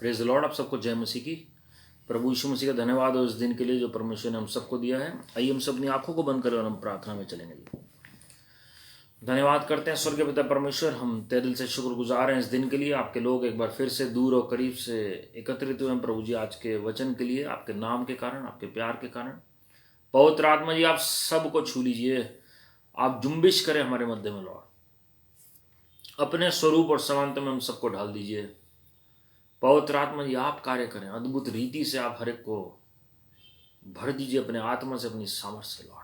Praise the Lord. आप सबको जय मसीह की। प्रभु यीशु मसीह का धन्यवाद हो इस दिन के लिए जो परमेश्वर ने हम सबको दिया है। आइए हम सब अपनी आंखों को बंद करें और हम प्रार्थना में चलेंगे जी। धन्यवाद करते हैं स्वर्गीय पिता परमेश्वर, हम तेरे दिल से शुक्रगुजार हैं इस दिन के लिए। आपके लोग एक बार फिर से दूर और करीब से एकत्रित हुए हैं प्रभु जी, आज के वचन के लिए, आपके नाम के कारण, आपके प्यार के कारण। पवित्र आत्मा जी, आप सबको छू लीजिए, आप जुम्बिश करें हमारे मध्य में लॉर्ड, अपने स्वरूप और समानता में हम सबको ढाल दीजिए। पवित्र आत्मा जी, आप कार्य करें, अद्भुत रीति से आप हर एक को भर दीजिए अपने आत्मा से, अपनी सामर्थ्य से लॉर्ड।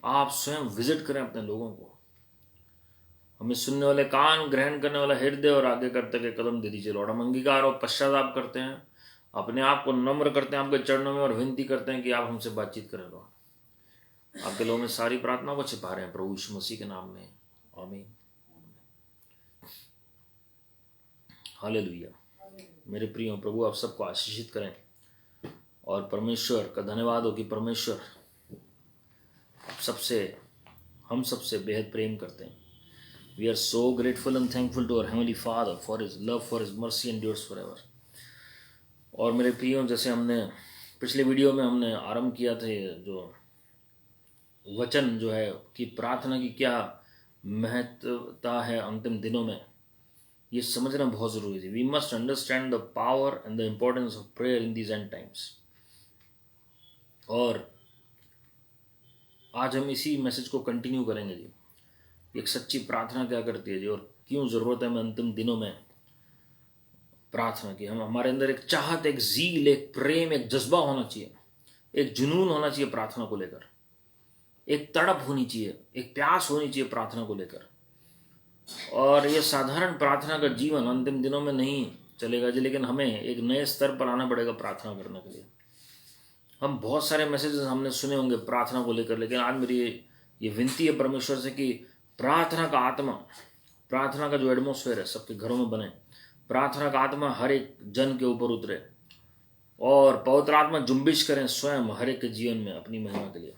आप स्वयं विजिट करें अपने लोगों को, हमें सुनने वाले कान, ग्रहण करने वाला हृदय और आगे करते के कदम दे दीजिए लॉर्ड। हम अंगीकार और पश्चाताप करते हैं, अपने आप को नम्र करते हैं आपके चरणों में और विनती करते हैं कि आप हमसे बातचीत करें लॉर्ड। आपके लोगों में सारी प्रार्थना को छिपा रहे हैं प्रभु यीशु मसीह के नाम में, आमीन। हालेलुया। मेरे प्रियो, प्रभु आप सबको आशीषित करें और परमेश्वर का धन्यवाद हो कि परमेश्वर हम सबसे बेहद प्रेम करते हैं। We are so grateful and thankful to our heavenly father for his love, for his mercy endures forever. और मेरे प्रियो, जैसे हमने पिछले वीडियो में हमने आरंभ किया था, जो वचन जो है कि प्रार्थना की क्या महत्वता है अंतिम दिनों में, ये समझना बहुत जरूरी है। We must understand the power and the importance of prayer in these end times. और आज हम इसी मैसेज को कंटिन्यू करेंगे जी। एक सच्ची प्रार्थना क्या करती है जी, और क्यों जरूरत है हमें अंतिम दिनों में प्रार्थना की। हम हमारे अंदर एक चाहत, एक जील, एक प्रेम, एक जज्बा होना चाहिए, एक जुनून होना चाहिए प्रार्थना को लेकर, एक तड़प होनी चाहिए, एक प्यास होनी चाहिए प्रार्थना को लेकर। और ये साधारण प्रार्थना का जीवन अंतिम दिनों में नहीं चलेगा जी, लेकिन हमें एक नए स्तर पर आना पड़ेगा प्रार्थना करने के लिए। हम बहुत सारे मैसेजेस हमने सुने होंगे प्रार्थना को लेकर, लेकिन आज मेरी ये विनती है परमेश्वर से कि प्रार्थना का आत्मा, प्रार्थना का जो एटमॉस्फेयर है सबके घरों में बने, प्रार्थना का आत्मा हर एक जन के ऊपर उतरे और पवित्र आत्मा जुम्बिश करें स्वयं हर एक के जीवन में अपनी महिमा के लिए।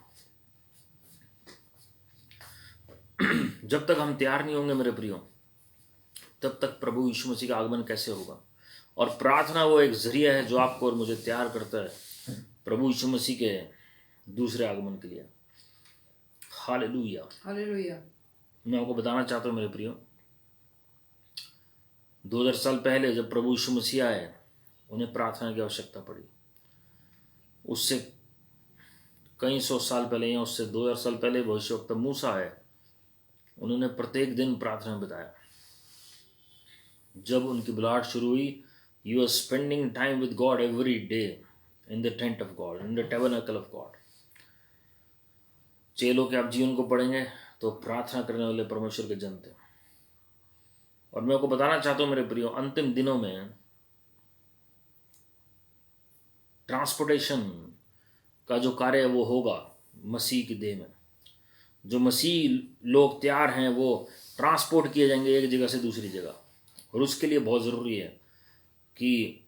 जब तक हम तैयार नहीं होंगे मेरे प्रियो, तब तक प्रभु यीशु मसीह का आगमन कैसे होगा। और प्रार्थना वो एक जरिया है जो आपको और मुझे तैयार करता है प्रभु यीशु मसीह के दूसरे आगमन के लिए। Hallelujah, hallelujah. मैं आपको बताना चाहता हूँ मेरे प्रियो, 2000 साल पहले जब प्रभु यीशु मसीह आए, उन्हें प्रार्थना की आवश्यकता पड़ी। उससे कई सौ साल पहले या उससे 2000 साल पहले भविष्यवक्ता मूसा आए, उन्होंने प्रत्येक दिन प्रार्थना बिताया। जब उनकी बुलाहट शुरू हुई, you are spending time with God every day in the tent of God, in the tabernacle of God. चेलों के आप जीवन को पढ़ेंगे तो प्रार्थना करने वाले परमेश्वर के जन थे। और मैं आपको बताना चाहता हूं मेरे प्रियो, अंतिम दिनों में ट्रांसपोर्टेशन का जो कार्य है वो होगा मसीह की देह में। जो मसीह लोग तैयार हैं वो ट्रांसपोर्ट किए जाएंगे एक जगह से दूसरी जगह। और उसके लिए बहुत ज़रूरी है कि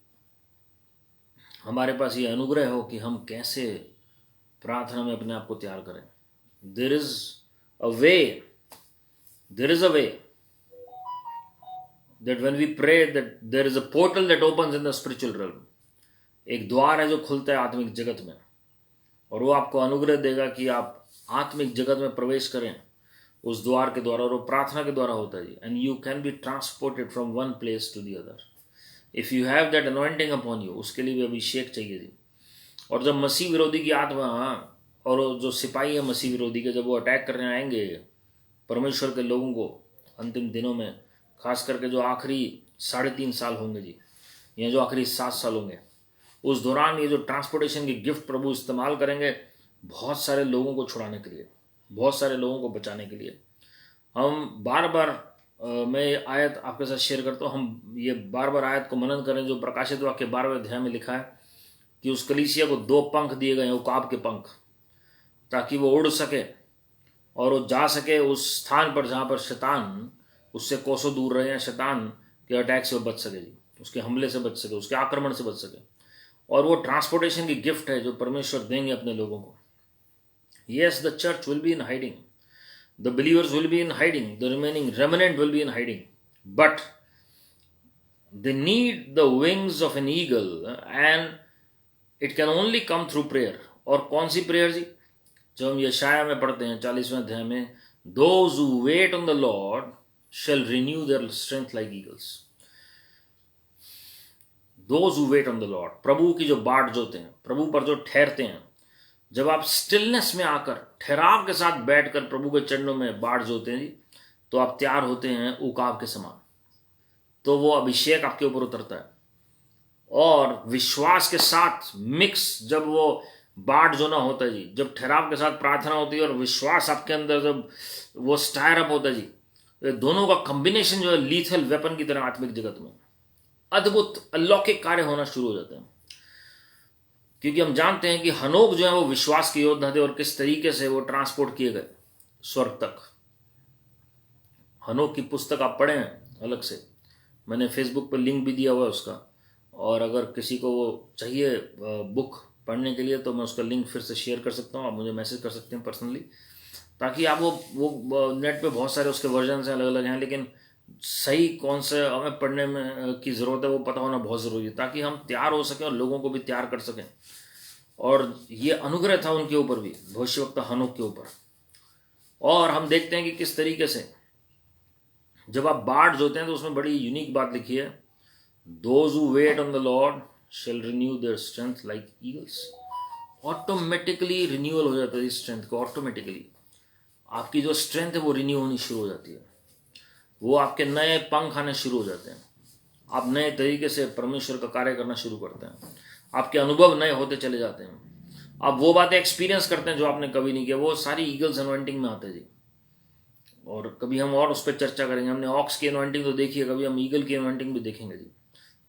हमारे पास ये अनुग्रह हो कि हम कैसे प्रार्थना में अपने आप को तैयार करें। There is a way that when we pray, that there is a portal that opens in the spiritual realm. एक द्वार है जो खुलता है आत्मिक जगत में, और वो आपको अनुग्रह देगा कि आप आत्मिक जगत में प्रवेश करें उस द्वार के द्वारा, और वो प्रार्थना के द्वारा होता है जी। And you can be transported from one place to the other if you have that anointing upon you. उसके लिए भी अभिषेक चाहिए जी। और जब मसीह विरोधी की आत्मा और जो सिपाही है मसीह विरोधी के, जब वो अटैक करने आएंगे परमेश्वर के लोगों को अंतिम दिनों में, खास करके जो आखिरी 3.5 साल होंगे जी, या जो आखिरी 7 साल होंगे, उस दौरान ये जो ट्रांसपोर्टेशन की गिफ्ट प्रभु इस्तेमाल करेंगे बहुत सारे लोगों को छुड़ाने के लिए, बहुत सारे लोगों को बचाने के लिए। हम बार बार मैं आयत आपके साथ शेयर करता हूँ, हम ये बार बार आयत को मनन करें जो प्रकाशित वाक्य 12वें अध्याय में लिखा है कि उस कलीसिया को 2 पंख दिए गए हैं, उकाब के पंख, ताकि वो उड़ सके और वो जा सके उस स्थान पर जहाँ पर शैतान उससे कोसों दूर रहे हैं, शैतान के अटैक से वो बच सके जी, उसके हमले से बच सके, उसके आक्रमण से बच सके। और वो ट्रांसपोर्टेशन की गिफ्ट है जो परमेश्वर देंगे अपने लोगों को। Yes, the church will be in hiding, the believers will be in hiding, the remaining remnant will be in hiding, but They need the wings of an eagle and it can only come through prayer. और कौन सी prayer जी? जो हम यशाया में पढ़ते हैं 40वें अध्याय में, those who wait on the Lord shall renew their strength like eagles. Those who wait on the Lord, प्रभु की जो बाट जोते हैं, प्रभु पर जो ठहरते हैं, जब आप स्टिलनेस में आकर ठहराव के साथ बैठकर प्रभु के चरणों में बाट जोते हैं जी, तो आप तैयार होते हैं उकाब के समान। तो वो अभिषेक आपके ऊपर उतरता है और विश्वास के साथ मिक्स जब वो बाट जो ना होता है जी, जब ठहराव के साथ प्रार्थना होती है और विश्वास आपके अंदर जब वो स्टायर अप होता है जी, तो दोनों का कॉम्बिनेशन जो है लीथल वेपन की तरह आत्मिक जगत में अद्भुत अलौकिक कार्य होना शुरू हो जाते हैं। क्योंकि हम जानते हैं कि हनोक जो है वो विश्वास के योद्धा थे और किस तरीके से वो ट्रांसपोर्ट किए गए स्वर्ग तक। हनोक की पुस्तक आप पढ़े हैं अलग से, मैंने फेसबुक पर लिंक भी दिया हुआ है उसका, और अगर किसी को वो चाहिए बुक पढ़ने के लिए तो मैं उसका लिंक फिर से शेयर कर सकता हूँ, आप मुझे मैसेज कर सकते हैं पर्सनली, ताकि आप वो नेट पे बहुत सारे उसके वर्जन हैं, अलग अलग हैं, लेकिन सही कौन से हमें पढ़ने में की ज़रूरत है वो पता होना बहुत ज़रूरी है, ताकि हम तैयार हो सकें और लोगों को भी तैयार कर सकें। और ये अनुग्रह था उनके ऊपर भी, भविष्यवक्ता हनोक के ऊपर। और हम देखते हैं कि किस तरीके से जब आप बाट जोते हैं तो उसमें बड़ी यूनिक बात लिखी है, those who wait on the Lord shall renew their strength like eagles. Automatically renewal हो जाता है इस स्ट्रेंथ को, ऑटोमेटिकली आपकी जो स्ट्रेंथ है वो रिन्यू होनी शुरू हो जाती है, वो आपके नए पंख आने शुरू हो जाते हैं, आप नए तरीके से परमेश्वर का कार्य करना शुरू करते हैं, आपके अनुभव नए होते चले जाते हैं, आप वो बातें एक्सपीरियंस करते हैं जो आपने कभी नहीं किया। वो सारी ईगल्स अनॉइंटिंग में आते हैं जी, और कभी हम और उस पर चर्चा करेंगे। हमने ऑक्स की अनॉइंटिंग तो देखी है, कभी हम ईगल की अनॉइंटिंग भी देखेंगे जी।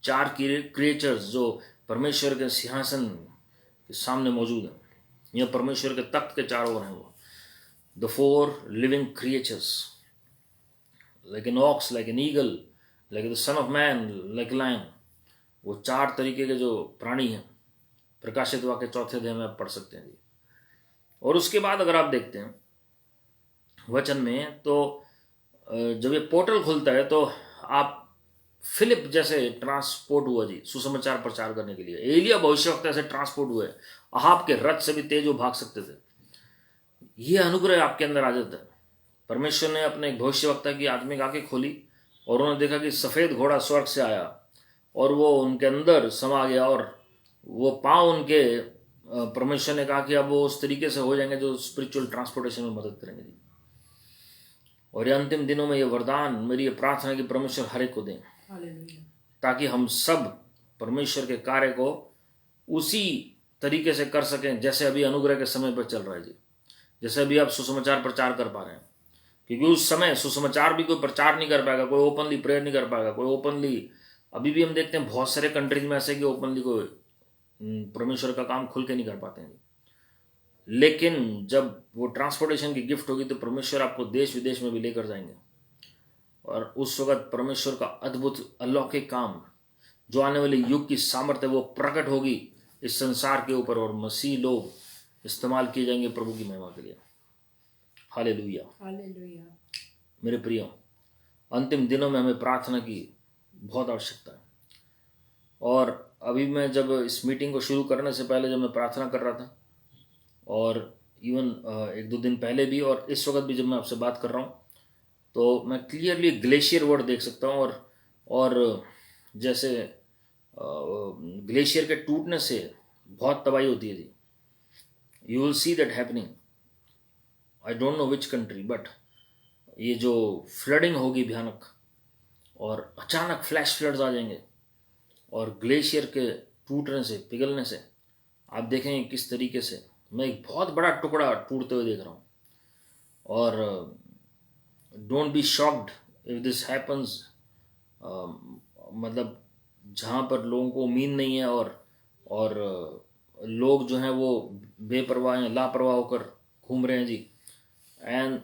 4 क्रिएचर्स जो परमेश्वर के सिंहासन के सामने मौजूद हैं, या परमेश्वर के तख्त के चारों ओर हैं, वो the 4 living creatures, like an ox, like an eagle, like the son of man, like a lion। वो 4 तरीके के जो प्राणी हैं, प्रकाशित वाक्य 4 अध्याय में आप पढ़ सकते हैं जी। और उसके बाद अगर आप देखते हैं वचन में, तो जब ये पोर्टल खुलता है तो आप फिलिप जैसे ट्रांसपोर्ट हुआ जी सुसमाचार प्रचार करने के लिए, एलिया भविष्यवक्ता से ट्रांसपोर्ट हुए, अहाब के रथ से भी तेज वो भाग सकते थे। ये अनुग्रह आपके अंदर आ जाता है। परमेश्वर ने अपने एक भविष्यवक्ता की आत्मिक आंखें खोली और उन्होंने देखा कि सफ़ेद घोड़ा स्वर्ग से आया और वो उनके अंदर समा गया, और वो पाँव उनके परमेश्वर ने कहा कि अब वो उस तरीके से हो जाएंगे जो स्पिरिचुअल ट्रांसपोर्टेशन में मदद करेंगे जी। और ये अंतिम दिनों में ये वरदान, मेरी ये प्रार्थना है कि परमेश्वर हर एक को दें, ताकि हम सब परमेश्वर के कार्य को उसी तरीके से कर सकें जैसे अभी अनुग्रह के समय पर चल रहा है जी, जैसे अभी आप सुसमाचार प्रचार कर पा रहे हैं। क्योंकि उस समय सुसमाचार भी कोई प्रचार नहीं कर पाएगा, कोई ओपनली प्रेयर नहीं कर पाएगा, कोई ओपनली, अभी भी हम देखते हैं बहुत सारे कंट्रीज में ऐसे कि ओपनली कोई परमेश्वर का काम खुल के नहीं कर पाते हैं। लेकिन जब वो ट्रांसपोर्टेशन की गिफ्ट होगी तो परमेश्वर आपको देश विदेश में भी लेकर जाएंगे, और उस वक्त परमेश्वर का अद्भुत अलौकिक काम जो आने वाले युग की सामर्थ्य वो प्रकट होगी इस संसार के ऊपर, और मसीह लोग इस्तेमाल किए जाएंगे प्रभु की महिमा के लिए। Hallelujah, hallelujah. मेरे प्रियो, अंतिम दिनों में हमें प्रार्थना की बहुत आवश्यकता है। और अभी मैं जब इस मीटिंग को शुरू करने से पहले जब मैं प्रार्थना कर रहा था, और इवन 1-2 दिन पहले भी और इस वक्त भी जब मैं आपसे बात कर रहा हूँ, तो मैं क्लियरली ग्लेशियर वर्ड देख सकता हूँ। और जैसे ग्लेशियर के टूटने से बहुत तबाही होती है जी, you will see that happening. I don't know which country, but ये जो फ्लडिंग होगी भयानक, और अचानक फ्लैश फ्लड्स आ जाएंगे, और ग्लेशियर के टूटने से, पिघलने से आप देखेंगे किस तरीके से मैं एक बहुत बड़ा टुकड़ा टूटते हुए देख रहा हूँ। और don't be shocked if this happens, मतलब जहाँ पर लोगों को उम्मीद नहीं है, और लोग जो हैं वो बेपरवाह हैं, लापरवाह होकर घूम रहे हैं जी, and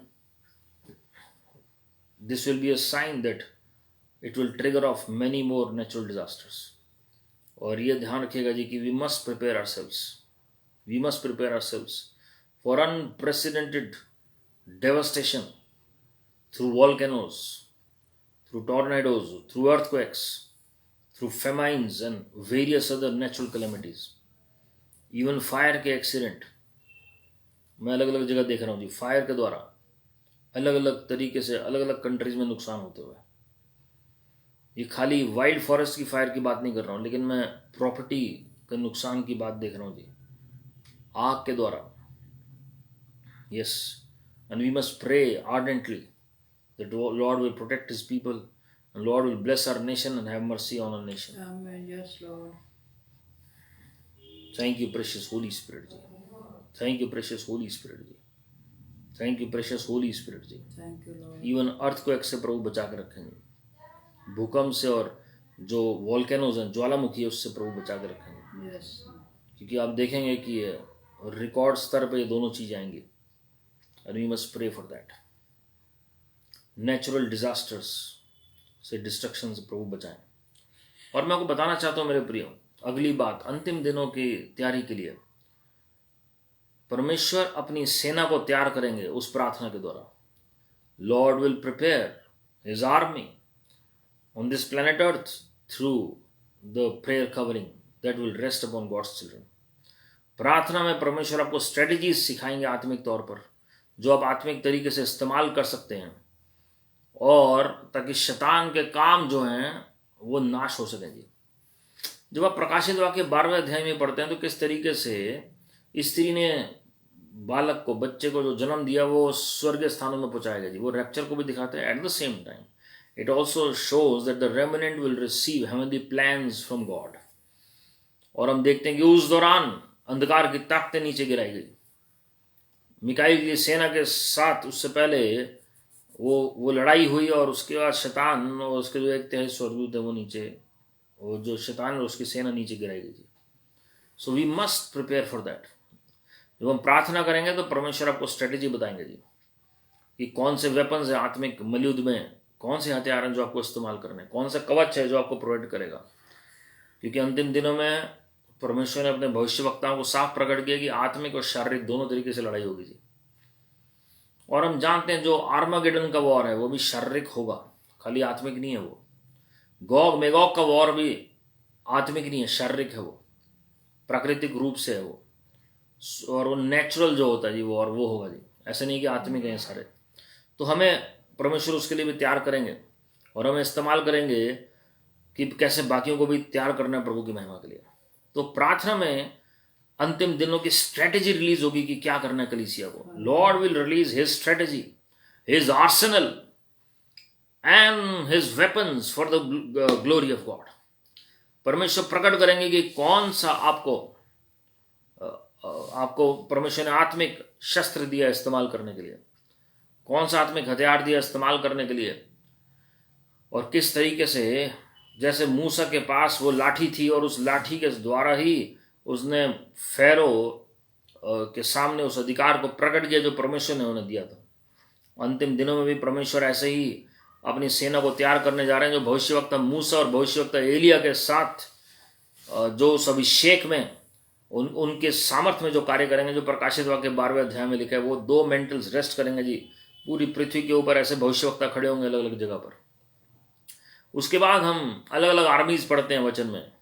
this will be a sign that it will trigger off many more natural disasters. और ये ध्यान रखिएगा जी कि we must prepare ourselves for unprecedented devastation through volcanoes, through tornadoes, through earthquakes, through famines and various other natural calamities, even fire के accident मैं अलग अलग जगह देख रहा हूँ जी, फायर के द्वारा अलग अलग तरीके से अलग अलग कंट्रीज में नुकसान होते हुए। ये खाली वाइल्ड फॉरेस्ट की फायर की बात नहीं कर रहा हूँ, लेकिन मैं प्रॉपर्टी के नुकसान की बात देख रहा हूँ जी, आग के द्वारा। Yes, and we must pray ardently that Lord will protect His people and Lord will bless our nation and have mercy on our nation. Amen. Yes, Lord. Thank you, precious Holy Spirit ji. Thank you, precious Holy Spirit ji. Thank you, precious Holy Spirit ji. Thank you, Lord. Even earthquake से प्रभु बचा के रखेंगे, भूकंप से और जो volcanoes हैं, ज्वालामुखी है, उससे प्रभु बचा के रखेंगे। Yes. क्योंकि आप देखेंगे कि रिकॉर्ड स्तर पे ये दोनों चीज़ आएंगी, and we must pray for that. Natural disasters से, डिस्ट्रक्शन से प्रभु बचाएं। और मैं आपको बताना चाहता हूं मेरे प्रियो, अगली बात अंतिम दिनों की तैयारी के लिए परमेश्वर अपनी सेना को तैयार करेंगे उस प्रार्थना के द्वारा। Lord will prepare his army on this planet Earth through the prayer covering that will rest upon God's children. प्रार्थना में परमेश्वर आपको स्ट्रेटजीज सिखाएंगे आत्मिक तौर पर, जो आप आत्मिक तरीके से इस्तेमाल कर सकते हैं, और ताकि शैतान के काम जो हैं वो नाश हो सकें जी। जब आप प्रकाशित वाक्य 12वें अध्याय में पढ़ते हैं तो किस तरीके से स्त्री ने बालक को, बच्चे को जो जन्म दिया, वो स्वर्गीय स्थानों में पहुंचाया गया जी। वो रैप्चर को भी दिखाते हैं। Eight the same time it also shows that the remnant will receive heavenly plans from God. और हम देखते हैं कि उस दौरान अंधकार की ताकतें नीचे गिराई गई। मिकाईल की सेना के साथ उससे पहले वो लड़ाई हुई, और उसके बाद शैतान और उसके जो एक तिहाई स्वर्गदूत है वो नीचे, वो जो शैतान और उसकी सेना नीचे गिराई गई थी। So we must prepare for that. जब हम प्रार्थना करेंगे तो परमेश्वर आपको स्ट्रेटेजी बताएंगे जी कि कौन से वेपन्स हैं आत्मिक मलयुद्ध में, कौन से हथियार हैं जो आपको इस्तेमाल करने हैं, कौन सा कवच है जो आपको प्रोवाइड करेगा। क्योंकि अंतिम दिनों में परमेश्वर ने अपने भविष्यवक्ताओं को साफ प्रकट किया कि आत्मिक और शारीरिक दोनों तरीके से लड़ाई होगी जी। और हम जानते हैं जो आर्मागेडन का वॉर है वो भी शारीरिक होगा, खाली आत्मिक नहीं है। वो गोग मेगोग का वॉर भी आत्मिक नहीं है, शारीरिक है, वो प्राकृतिक रूप से है वो, और वो नेचुरल जो होता है जी वॉर, वो होगा जी। ऐसे नहीं कि आत्मिक हैं सारे। तो हमें परमेश्वर उसके लिए भी तैयार करेंगे, और हमें इस्तेमाल करेंगे कि कैसे बाकियों को भी तैयार करना है प्रभु की महिमा के लिए। तो प्रार्थना में अंतिम दिनों की स्ट्रेटेजी रिलीज होगी कि क्या करना है कलीसिया को। Lord will release his strategy, his Arsenal and his weapons for the glory of God. परमेश्वर प्रकट करेंगे कि कौन सा आपको परमेश्वर ने आत्मिक शस्त्र दिया इस्तेमाल करने के लिए, कौन सा आत्मिक हथियार दिया इस्तेमाल करने के लिए, और किस तरीके से, जैसे मूसा के पास वो लाठी थी और उस लाठी के द्वारा ही उसने फैरो के सामने उस अधिकार को प्रकट किया जो परमेश्वर ने उन्हें दिया था। अंतिम दिनों में भी परमेश्वर ऐसे ही अपनी सेना को तैयार करने जा रहे हैं, जो भविष्यवक्ता मूसा और भविष्यवक्ता एलिया के साथ जो उस अभिषेक में उनके सामर्थ्य में जो कार्य करेंगे, जो प्रकाशित वाक्य 12वें अध्याय में लिखा है, वो 2 मेंटल्स रेस्ट करेंगे जी पूरी पृथ्वी के ऊपर। ऐसे भविष्यवक्ता खड़े होंगे अलग अलग जगह पर। उसके बाद हम अलग अलग आर्मीज पढ़ते हैं वचन में,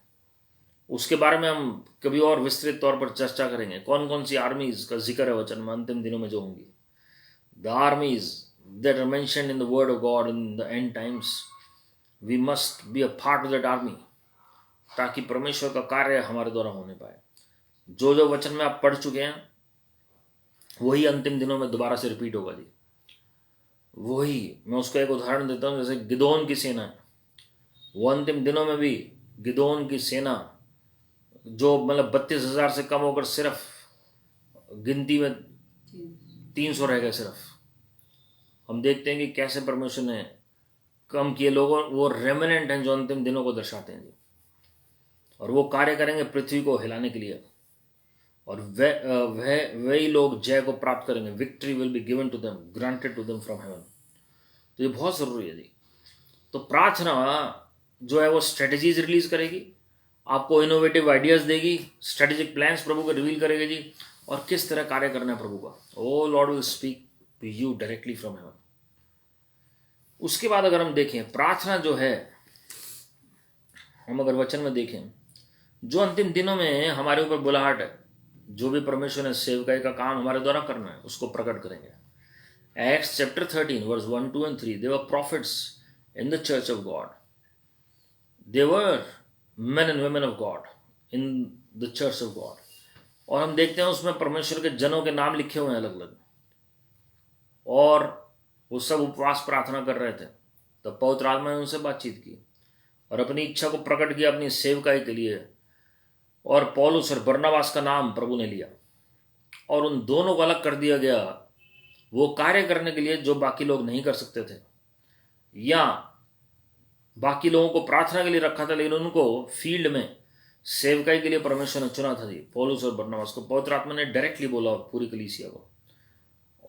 उसके बारे में हम कभी और विस्तृत तौर पर चर्चा करेंगे, कौन कौन सी आर्मीज का जिक्र है वचन में अंतिम दिनों में जो होंगी। The armies that are mentioned in the word of God in the end times, we must be a part of that army, ताकि परमेश्वर का कार्य हमारे द्वारा होने पाए। जो जो वचन में आप पढ़ चुके हैं वही अंतिम दिनों में दोबारा से रिपीट होगा जी। वही, मैं उसका एक उदाहरण देता हूँ, जैसे गिदोन की सेना है, वो अंतिम दिनों में भी गिदोन की सेना जो मतलब 32,000 से कम होकर सिर्फ गिनती में 300 रह गए सिर्फ। हम देखते हैं कि कैसे परमेश्वर ने कम किए लोगों, वो रेमिनेंट हैं जो अंतिम दिनों को दर्शाते हैं जी, और वो कार्य करेंगे पृथ्वी को हिलाने के लिए, और वही लोग जय को प्राप्त करेंगे। Victory will be given to them, granted to them from heaven. तो ये बहुत जरूरी है जी। तो प्रार्थना जो है वो स्ट्रेटजीज रिलीज करेगी, आपको इनोवेटिव आइडियाज देगी, स्ट्रेटेजिक प्लान्स प्रभु को रिवील करेगी जी, और किस तरह कार्य करना है प्रभु का। O Lord will speak to you directly from heaven. उसके बाद अगर हम देखें प्रार्थना जो है हम अगर वचन में देखें, जो अंतिम दिनों में हमारे ऊपर बुलाहट है, जो भी परमेश्वर ने सेवकाई का काम हमारे द्वारा करना है, उसको प्रकट करेंगे। Acts chapter 13 verse 1, 2 and 3, they were prophets in the church of God. They were men and women of God in the church of God. और हम देखते हैं उसमें परमेश्वर के जनों के नाम लिखे हुए हैं अलग अलग, और वो सब उपवास प्रार्थना कर रहे थे। तब पवित्र आत्मा ने उनसे बातचीत की और अपनी इच्छा को प्रकट किया अपनी सेवकाई के लिए, और पौलुस और बरनबास का नाम प्रभु ने लिया और उन दोनों को अलग कर दिया गया वो कार्य करने के लिए जो बाकी लोग नहीं कर सकते थे, या बाकी लोगों को प्रार्थना के लिए रखा था, लेकिन उनको फील्ड में सेवकाई के लिए परमेश्वर ने चुना था जी, पौलुस और बरनबास को। पवित्र आत्मा ने डायरेक्टली बोला पूरी कलीसिया को,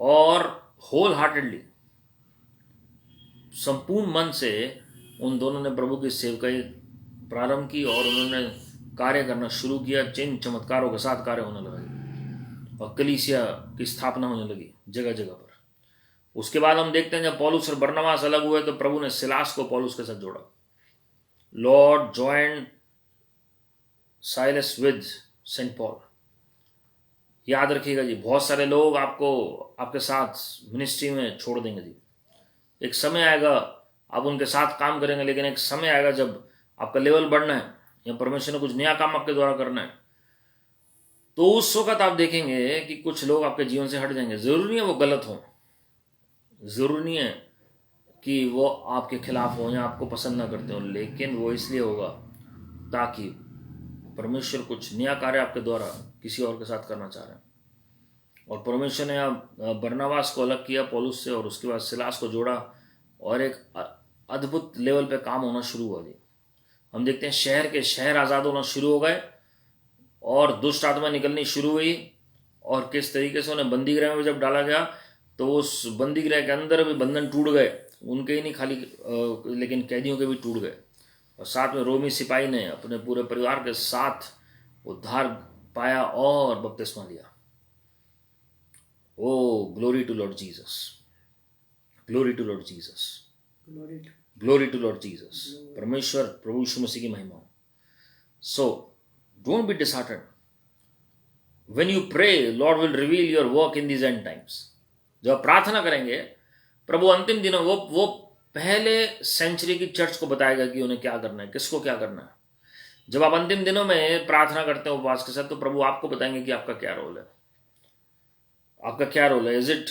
और होल हार्टेडली, संपूर्ण मन से उन दोनों ने प्रभु की सेवकाई प्रारंभ की और उन्होंने कार्य करना शुरू किया। चिन्ह चमत्कारों के साथ कार्य होने लगा और कलीसिया की स्थापना होने लगी जगह जगह पर। उसके बाद हम देखते हैं जब पौलुस और बरनबास अलग हुए तो प्रभु ने सिलास को पौलुस के साथ जोड़ा। Lord joined Silas with Saint Paul. याद रखिएगा जी, बहुत सारे लोग आपको आपके साथ मिनिस्ट्री में छोड़ देंगे जी। एक समय आएगा आप उनके साथ काम करेंगे, लेकिन एक समय आएगा जब आपका लेवल बढ़ना है या परमेश्वर ने कुछ नया काम आपके द्वारा करना है, तो उस वक्त आप देखेंगे कि कुछ लोग आपके जीवन से हट जाएंगे। जरूरी नहीं है वो गलत हो, जरूरी नहीं है कि वो आपके खिलाफ हो या आपको पसंद ना करते हो, लेकिन वो इसलिए होगा ताकि परमेश्वर कुछ नया कार्य आपके द्वारा किसी और के साथ करना चाह रहे हैं। और परमेश्वर ने बरनबास को अलग किया पौलुस से, और उसके बाद सिलास को जोड़ा और एक अद्भुत लेवल पे काम होना शुरू हुआ जी। हम देखते हैं शहर के शहर आज़ाद होना शुरू हो गए और दुष्ट आत्मा निकलनी शुरू हुई, और किस तरीके से उन्हें बंदी गृह में जब डाला गया तो उस बंदी गृह के अंदर भी बंधन टूट गए, उनके ही नहीं खाली लेकिन कैदियों के भी टूट गए। और साथ में रोमी सिपाही ने अपने पूरे परिवार के साथ उद्धार पाया और बपतिस्मा लिया। O glory to Lord Jesus, glory to Lord Jesus, glory to Lord Jesus. परमेश्वर प्रभु यीशु मसीह की महिमा हो। So don't be disheartened when you pray, Lord will reveal your work in these end times. जब प्रार्थना करेंगे प्रभु अंतिम दिनों वो पहले सेंचुरी की चर्च को बताएगा कि उन्हें क्या करना है, किसको क्या करना है। जब आप अंतिम दिनों में प्रार्थना करते हैं उपवास के साथ, तो प्रभु आपको बताएंगे कि आपका क्या रोल है, आपका क्या रोल है। Is it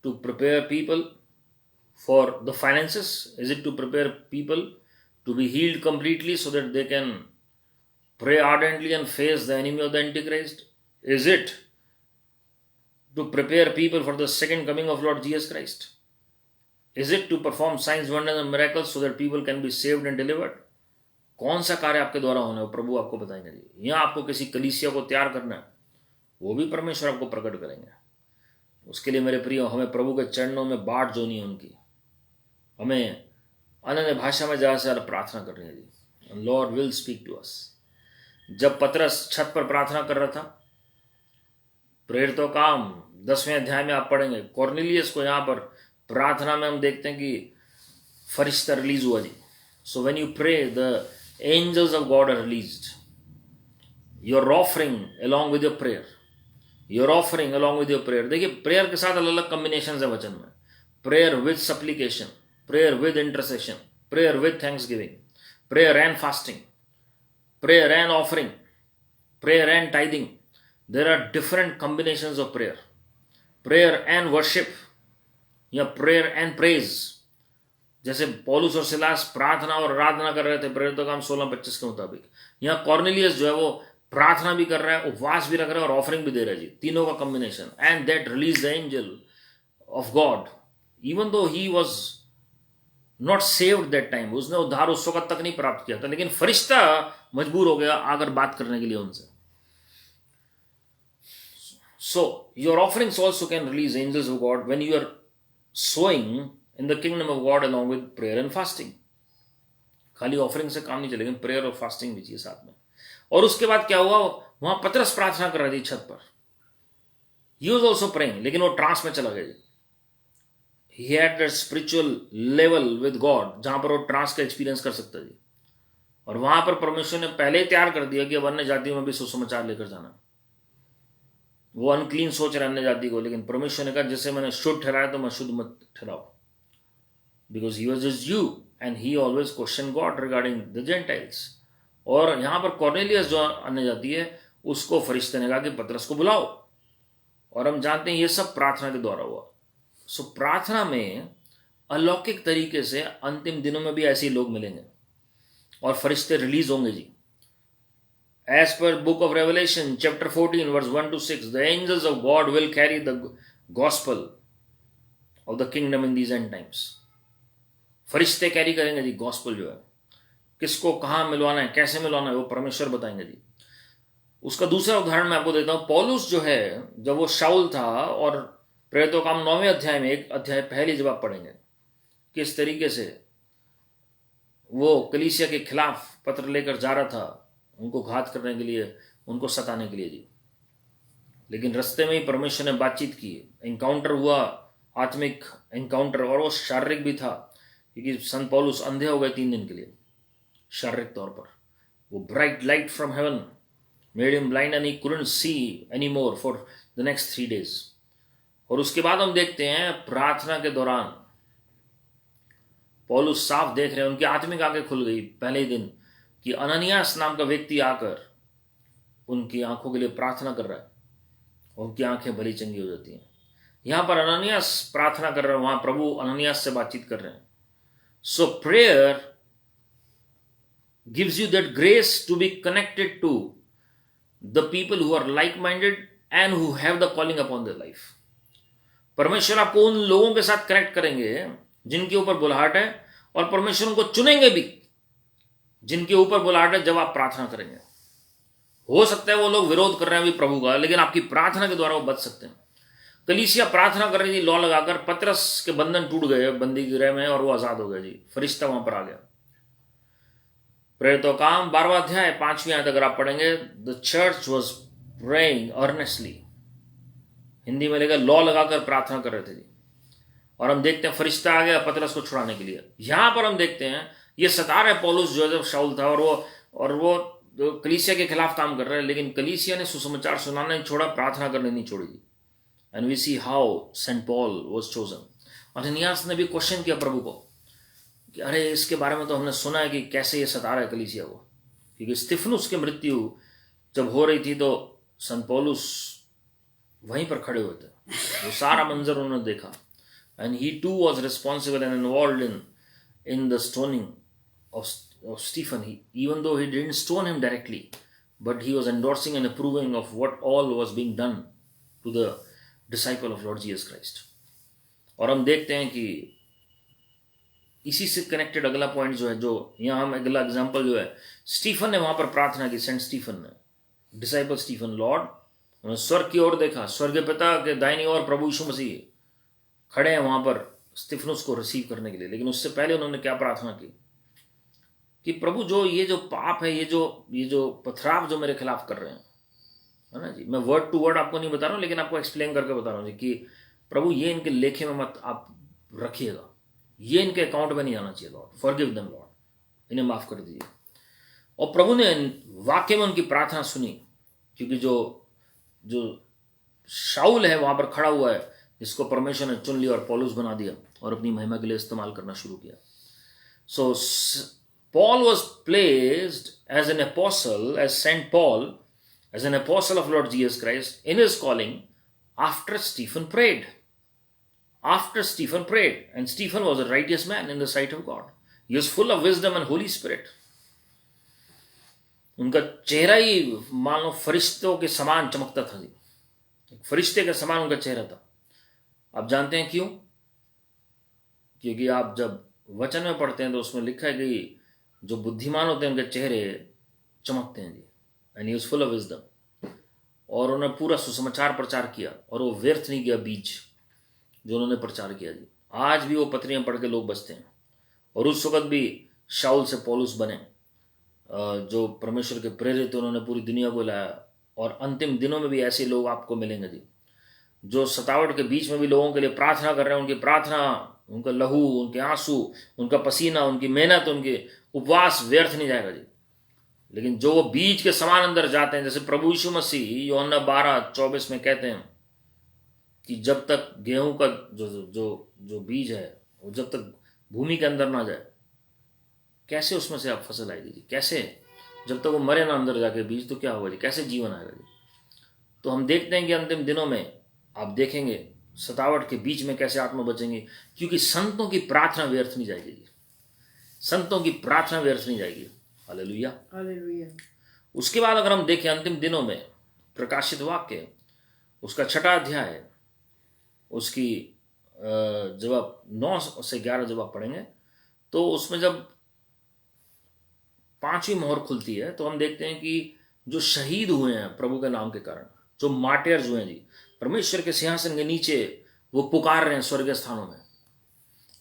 to prepare people for the finances? Is it to prepare people to be healed completely so that they can pray ardently and face the enemy of the antichrist? Is it to prepare people for the second coming of Lord Jesus Christ? Is it to perform signs, wonders and miracles so that people can be saved and delivered? कौन सा कार्य आपके द्वारा होना है प्रभु आपको बताएंगे जी। यहाँ आपको किसी कलीसिया को तैयार करना है, वो भी परमेश्वर आपको प्रकट करेंगे। उसके लिए मेरे प्रिय, हमें प्रभु के चरणों में बाट जोनी है उनकी, हमें अन्य भाषा में ज़्यादा से ज़्यादा प्रार्थना करनी है जी। Lord will speak to us. जब पतरस छत पर प्रार्थना कर रहा था, प्रेरितों काम 10वें अध्याय में आप पढ़ेंगे, कॉर्नेलियस को यहाँ पर प्रार्थना में हम देखते हैं कि फरिश्ता रिलीज हुआ जी। So when you pray the angels of God are released. Your offering along with your prayer, your offering along with your prayer. देखिए प्रेयर के साथ अलग अलग कॉम्बिनेशन है वचन में। Prayer with supplication, prayer with intercession, prayer with thanksgiving, prayer and fasting, prayer and offering, prayer and tithing. There are different combinations of prayer. Prayer and worship या prayer and praise। जैसे पौलुस और Silas प्रार्थना और आराधना कर रहे थे प्रेरितों का काम 16:25 के मुताबिक, यहाँ कॉर्नेलियस जो है वो प्रार्थना भी कर रहा है, उपवास भी रख रहा है और ऑफरिंग भी दे रहा है जी। तीनों का combination. And that release the angel of God even though he was not saved that time. उसने उद्धार उस वक्त तक नहीं प्राप्त किया था, लेकिन फरिश्ता मजबूर हो गया आकर बात करने के लिए उनसे। So your offerings also can release angels of God when you are sowing in the kingdom of God along with prayer and fasting। खाली ऑफरिंग से काम नहीं चलेगा, प्रेयर और फास्टिंग भी चाहिए साथ में। और उसके बाद क्या हुआ, वहां पतरस प्रार्थना कर रही थी छत पर। He was also praying, लेकिन वो ट्रांस में चला गया। He had that spiritual level with God जहां पर वो ट्रांस का एक्सपीरियंस कर सकता जी। और वहां पर परमेश्वर ने पहले ही तैयार कर दिया कि अब अन्य जातियों में भी सुसमाचार लेकर जाना। वो अनक्लीन सोच रहे अन्य जाति को, लेकिन परमेश्वर ने कहा जैसे मैंने शुद्ध ठहराया तो मैं शुद्ध मत ठहराओ, because he was is you and he always question God regarding the gentiles. और यहां पर कॉर्नेलियस जो अन्य जाति है उसको फरिश्ते ने कहा कि पतरस को बुलाओ, और हम जानते हैं ये सब प्रार्थना के द्वारा हुआ। सो प्रार्थना में अलौकिक तरीके से अंतिम दिनों में भी ऐसे लोग मिलेंगे और फरिश्ते रिलीज होंगे जी। As per book of revelation chapter 14 verse 1 to 6, the angels of God will carry the gospel of the kingdom in these end times. फरिश्ते कैरी करेंगे जी गॉस्पल जो है, किसको कहां मिलवाना है, कैसे मिलवाना है, वो परमेश्वर बताएंगे जी। उसका दूसरा उदाहरण मैं आपको देता हूं। पौलुस जो है जब वो शाऊल था, और प्रेरितों का 9वें अध्याय में एक अध्याय पहले जब आप पढ़ेंगे किस तरीके से वो कलीसिया के खिलाफ पत्र लेकर जा रहा था, उनको घात करने के लिए, उनको सताने के लिए जी। लेकिन रास्ते में ही परमेश्वर ने बातचीत की, एनकाउंटर हुआ, आत्मिक एनकाउंटर, और वो शारीरिक भी था क्योंकि संत पौलुस अंधे हो गए 3 दिन के लिए शारीरिक तौर पर। वो bright light from heaven made him blind and he couldn't see any more for the next 3 days। और उसके बाद हम देखते हैं प्रार्थना के दौरान पौलुस साफ देख रहे हैं, उनकी आत्मिक आंखें खुल गई पहले ही दिन कि अननियास नाम का व्यक्ति आकर उनकी आंखों के लिए प्रार्थना कर रहा है, उनकी आंखें भली चंगी हो जाती हैं। यहां पर अननियास प्रार्थना कर रहे हैं, वहां प्रभु अननियास से बातचीत कर रहे हैं। So prayer gives you that grace to be connected to the people who are like minded and who have the calling upon their life. परमेश्वर आपको उन लोगों के साथ कनेक्ट करेंगे जिनके ऊपर बुलाहट है, और परमेश्वर उनको चुनेंगे भी जिनके ऊपर बुलाहट है जब आप प्रार्थना करेंगे। हो सकता है वो लोग विरोध कर रहे हैं अभी प्रभु का, लेकिन आपकी प्रार्थना के द्वारा वो बच सकते हैं। कलीसिया प्रार्थना कर रही थी लौ लगाकर, पतरस के बंधन टूट गए बंदी गृह में और वो आजाद हो गए जी, फरिश्ता वहां पर आ गया। प्रेरितों काम 12वां अध्याय 5वीं आयत अगर आप पढ़ेंगे, the church was praying earnestly, Hindi में लेकर लौ लगाकर प्रार्थना कर रहे थे जी। और हम देखते हैं फरिश्ता आ गया पतरस को छुड़ाने के लिए। यहां पर हम देखते हैं ये सता रहे पौलुस जो जब शाऊल था, और वो कलीसिया के खिलाफ काम कर रहे हैं, लेकिन कलीसिया ने सुसमाचार सुनाना नहीं छोड़ा, प्रार्थना करने नहीं छोड़ी थी। And we see how Saint Paul was chosen. और अननियास ने भी क्वेश्चन किया प्रभु को कि अरे इसके बारे में तो हमने सुना है कि कैसे ये सता रहा है कलीसिया को, क्योंकि स्तिफनुस की मृत्यु जब हो रही थी तो संत पौलुस वहीं पर खड़े हुए थे, वो सारा मंजर उन्होंने देखा। And he too was responsible and involved in the stoning of Stephen, even though he didn't stone him directly, but he was endorsing and approving of what all was being done to the disciple of Lord Jesus Christ. और हम देखते हैं कि इसी से connected अगला point जो है, जो यहाँ हम अगला एग्जाम्पल जो है, स्टीफन ने वहां पर प्रार्थना की, सेंट स्टीफन ने, डिसाइपल स्टीफन। लॉर्ड, उन्होंने स्वर्ग की ओर देखा, स्वर्ग पिता के दाहिनी ओर प्रभु यीशु मसीह खड़े हैं वहां पर स्टीफनुस को रिसीव करने के लिए। लेकिन उससे पहले उन्होंने क्या प्रार्थना की कि प्रभु जो ये जो पाप है, ये जो पथराव जो मेरे खिलाफ कर रहे हैं, है ना जी, मैं वर्ड टू वर्ड आपको नहीं बता रहा हूँ, लेकिन आपको एक्सप्लेन करके बता रहा हूँ जी कि प्रभु ये इनके लेखे में मत आप रखिएगा, ये इनके अकाउंट में नहीं आना चाहिए। लॉर्ड फॉरगिव देम, लॉर्ड इन्हें माफ कर दीजिए। और प्रभु ने वाकई में उनकी प्रार्थना सुनी, क्योंकि जो शाऊल है वहां पर खड़ा हुआ है, जिसको परमेश्वर ने चुन लिया और पौलुस बना दिया और अपनी महिमा के लिए इस्तेमाल करना शुरू किया। सो Paul was placed as an apostle, as Saint Paul, as an apostle of Lord Jesus Christ in his calling after Stephen prayed. After Stephen prayed. And Stephen was a righteous man in the sight of God. He was full of wisdom and Holy Spirit. उनका चेहरा ही मानो फरिश्तों के समान चमकता था जी, फरिश्ते के समान उनका चेहरा था। आप जानते हैं क्यों? क्योंकि आप जब वचन में पढ़ते हैं तो उसमें लिखा है कि जो बुद्धिमान होते हैं उनके चेहरे चमकते हैं जी। And he was full of wisdom. और उन्होंने पूरा सुसमाचार प्रचार किया, और वो व्यर्थ नहीं गया बीज जो उन्होंने प्रचार किया जी। आज भी वो पत्रियां पढ़ के लोग बचते हैं। और उस वक्त भी शाऊल से पौलुस बने, जो परमेश्वर के प्रेरित उन्होंने पूरी दुनिया को लाया। और अंतिम दिनों में भी ऐसे लोग आपको मिलेंगे जी, जो सतावट के बीच में भी लोगों के लिए प्रार्थना कर रहे हैं। उनकी प्रार्थना, उनका लहू, उनके आंसू, उनका पसीना, उनकी मेहनत, उनके उपवास व्यर्थ नहीं जाएगा जी। लेकिन जो वो बीज के समान अंदर जाते हैं, जैसे प्रभु यीशु मसीह यूहन्ना 12:24 में कहते हैं कि जब तक गेहूं का जो जो जो बीज है वो जब तक भूमि के अंदर ना जाए, कैसे उसमें से आप फसल आएगी जी? कैसे? जब तक वो मरे ना अंदर जाके बीज, तो क्या होगा जी? कैसे जीवन आएगा जी? तो हम देखते हैं कि अंतिम दिनों में आप देखेंगे सतावट के बीच में कैसे आत्मा बचेंगे, क्योंकि संतों की प्रार्थना व्यर्थ नहीं जाएगी जी। संतों की प्रार्थना व्यर्थ नहीं जाएगी। Hallelujah, hallelujah. उसके बाद अगर हम देखें अंतिम दिनों में प्रकाशित वाक्य उसका 6 अध्याय, उसकी जब आप 9 से 11 जब आप पढ़ेंगे तो उसमें जब 5वीं मोहर खुलती है तो हम देखते हैं कि जो शहीद हुए हैं प्रभु के नाम के कारण, जो मार्टियर्स हुए हैं जी, परमेश्वर के सिंहासन के नीचे वो पुकार रहे हैं स्वर्गीय स्थानों में,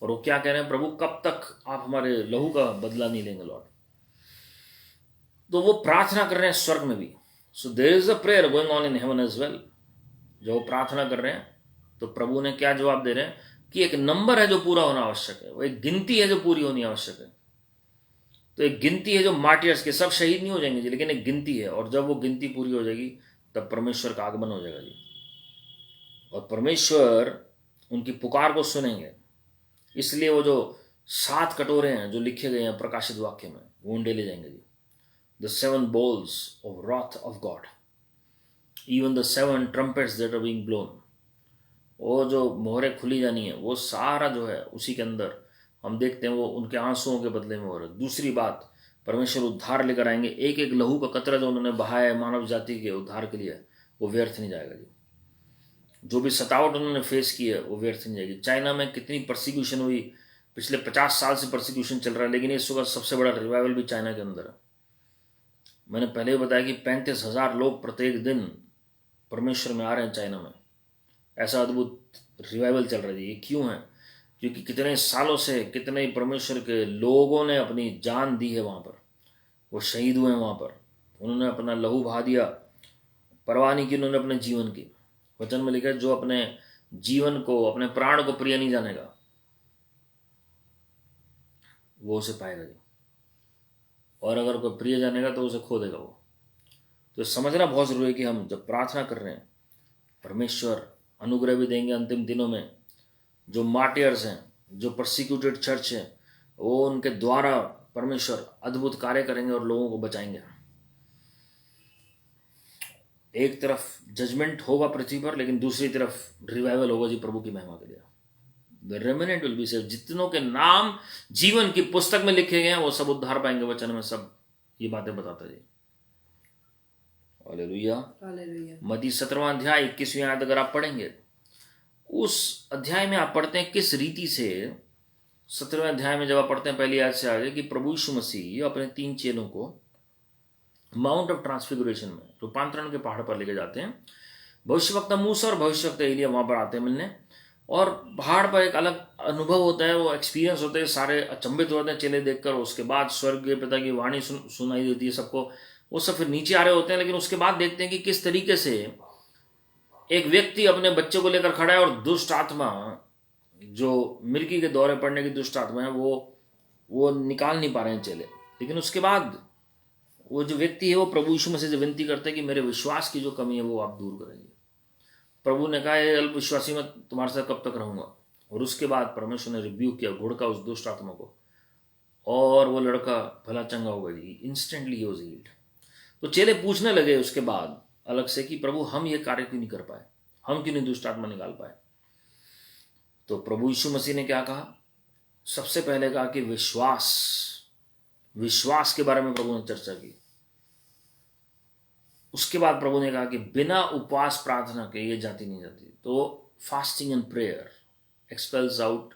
और वो क्या कह रहे हैं? प्रभु कब तक आप हमारे लहू का बदला नहीं लेंगे लॉर्ड? तो वो प्रार्थना कर रहे हैं स्वर्ग में भी। So there is a prayer going on in heaven as well. जो वो प्रार्थना कर रहे हैं तो प्रभु ने क्या जवाब दे रहे हैं कि एक नंबर है जो पूरा होना आवश्यक है, वो एक गिनती है जो पूरी होनी आवश्यक है। तो एक गिनती है जो मार्टियर्स के, सब शहीद नहीं हो जाएंगे जी, लेकिन एक गिनती है, और जब वो गिनती पूरी हो जाएगी तब परमेश्वर का आगमन हो जाएगा जी, और परमेश्वर उनकी पुकार को सुनेंगे। इसलिए वो जो 7 कटोरे हैं जो लिखे गए हैं प्रकाशित वाक्य में, वो उंडे ले जाएंगे जी। The 7 bowls of wrath of God, even the 7 trumpets that are being blown, वो जो मोहरें खुली जानी है वो सारा जो है उसी के अंदर हम देखते हैं वो उनके आंसुओं के बदले में हो रहा है। दूसरी बात, परमेश्वर उद्धार लेकर आएंगे। एक एक लहू का कतरा जो उन्होंने बहाया है मानव जाति के उद्धार के लिए, वो व्यर्थ नहीं जाएगा जी। जो भी सतावट उन्होंने फेस की है वो व्यर्थ नहीं जाएगी। चाइना में कितनी परसिक्यूशन हुई, पिछले 50 साल से परसिक्यूशन चल रहा है, लेकिन इस वक्त सबसे बड़ा रिवाइवल भी चाइना के अंदर है। मैंने पहले भी बताया कि 35,000 लोग प्रत्येक दिन परमेश्वर में आ रहे हैं चाइना में। ऐसा अद्भुत रिवाइवल चल रहा है। ये क्यों है? क्योंकि कितने सालों से कितने परमेश्वर के लोगों ने अपनी जान दी है वहाँ पर, वो शहीद हुए हैं वहाँ पर, उन्होंने अपना लहू बहा दिया, परवाह नहीं की उन्होंने अपने जीवन की। वचन में लिखा है जो अपने जीवन को, अपने प्राण को प्रिय नहीं जानेगा वो उसे पाएगा जी, और अगर कोई प्रिय जानेगा तो उसे खो देगा वो। तो समझना बहुत जरूरी है कि हम जब प्रार्थना कर रहे हैं परमेश्वर अनुग्रह भी देंगे अंतिम दिनों में। जो मार्टियर्स हैं, जो परसिक्यूटेड चर्च है, वो उनके द्वारा परमेश्वर अद्भुत कार्य करेंगे और लोगों को बचाएंगे। एक तरफ जजमेंट होगा पृथ्वी पर, लेकिन दूसरी तरफ रिवाइवल होगा जी प्रभु की महिमा के लिए। The remnant will be saved. जितनों के नाम जीवन की पुस्तक में लिखे गए हैं वो सब उद्धार पाएंगे। वचन में सब ये बातें बताता है जी। हालेलुया। मत्ती 17वां अध्याय 21वीं आयत अगर आप पढ़ेंगे, उस अध्याय में आप पढ़ते हैं किस रीति से, 17वें अध्याय में जब आप पढ़ते हैं पहली आयत से आगे, कि प्रभु यीशु मसीह अपने 3 चेलों को माउंट ऑफ ट्रांसफिगरेशन में, रूपांतरण के पहाड़ पर लेके जाते हैं। भविष्यवक्ता मूसा और भविष्यवक्ता एलिया वहां पर आते हैं मिलने, और पहाड़ पर एक अलग अनुभव होता है, वो एक्सपीरियंस होते हैं। सारे अचंभित होते हैं चेले देखकर। उसके बाद स्वर्ग के पिता की वाणी सुनाई देती है सबको। वो सब फिर नीचे आ रहे होते हैं, लेकिन उसके बाद देखते हैं कि किस तरीके से एक व्यक्ति अपने बच्चे को लेकर खड़ा है, और दुष्ट आत्मा, जो मिर्गी के दौरे पड़ने की दुष्ट आत्मा है, वो निकाल नहीं पा रहे हैं चेले। लेकिन उसके बाद वो जो व्यक्ति है वो प्रभु यीशु मसीह से विनती करते हैं कि मेरे विश्वास की जो कमी है वो आप दूर करेंगे। प्रभु ने कहा अल्प विश्वासी में तुम्हारे साथ कब तक रहूंगा। और उसके बाद परमेश्वर ने रिब्यूक किया, घुड़का उस दुष्ट आत्मा को, और वो लड़का भला चंगा हो गया जी। Instantly he was healed. तो चेले पूछने लगे उसके बाद अलग से कि प्रभु हम ये कार्य क्यों नहीं कर पाए, हम क्यों नहीं दुष्ट आत्मा निकाल पाए। तो प्रभु यीशु मसीह ने क्या कहा? सबसे पहले कहा कि विश्वास के बारे में प्रभु ने चर्चा की। उसके बाद प्रभु ने कहा कि बिना उपवास प्रार्थना के ये जाति नहीं जाती। तो fasting and prayer expels out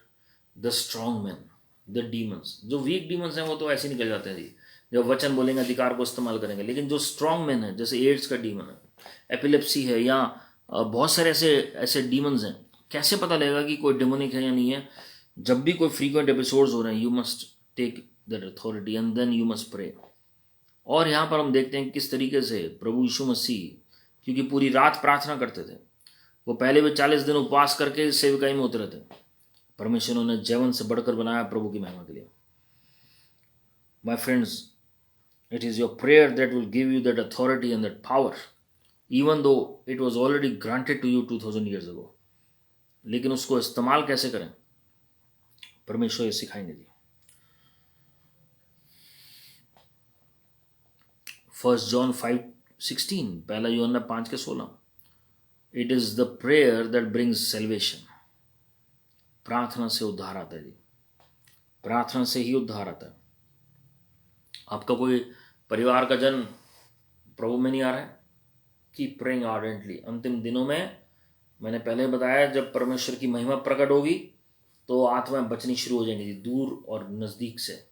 the strong man, the demons. जो वीक डीमंस हैं वो तो ऐसे निकल जाते हैं जी, जब वचन बोलेंगे, अधिकार को इस्तेमाल करेंगे। लेकिन जो स्ट्रॉन्ग मैन है, जैसे एड्स का डीमन है, एपिलेप्सी है, या बहुत सारे ऐसे डीमंस हैं, कैसे पता लगेगा कि कोई डेमोनिक है या नहीं है? जब भी कोई फ्रीक्वेंट एपिसोड्स हो रहे हैं, you must take that authority and then you must pray. और यहाँ पर हम देखते हैं किस तरीके से प्रभु यीशु मसीह, क्योंकि पूरी रात प्रार्थना करते थे, वो पहले भी 40 दिन उपवास करके सेवकाई में उतरे थे। परमेश्वर ने जीवन से बढ़कर बनाया प्रभु की महिमा के लिए। My friends, It is your prayer that will give you that authority and that power, even though it was already granted to you 2000 years ago. लेकिन उसको इस्तेमाल कैसे करें, परमेश्वर ये सिखाएंगे जी. 1 John 5:16, पहला यूहन्ना 5:16. It is the prayer that brings salvation. प्रार्थना से उद्धार आता है जी, प्रार्थना से ही उद्धार आता है. आपका कोई परिवार का जन प्रभु में नहीं आ रहा है, कीप प्रेइंग आर्डेंटली. अंतिम दिनों में मैंने पहले बताया, जब परमेश्वर की महिमा प्रकट होगी तो आत्माएं बचनी शुरू हो जाएंगी जी, दूर और नजदीक से.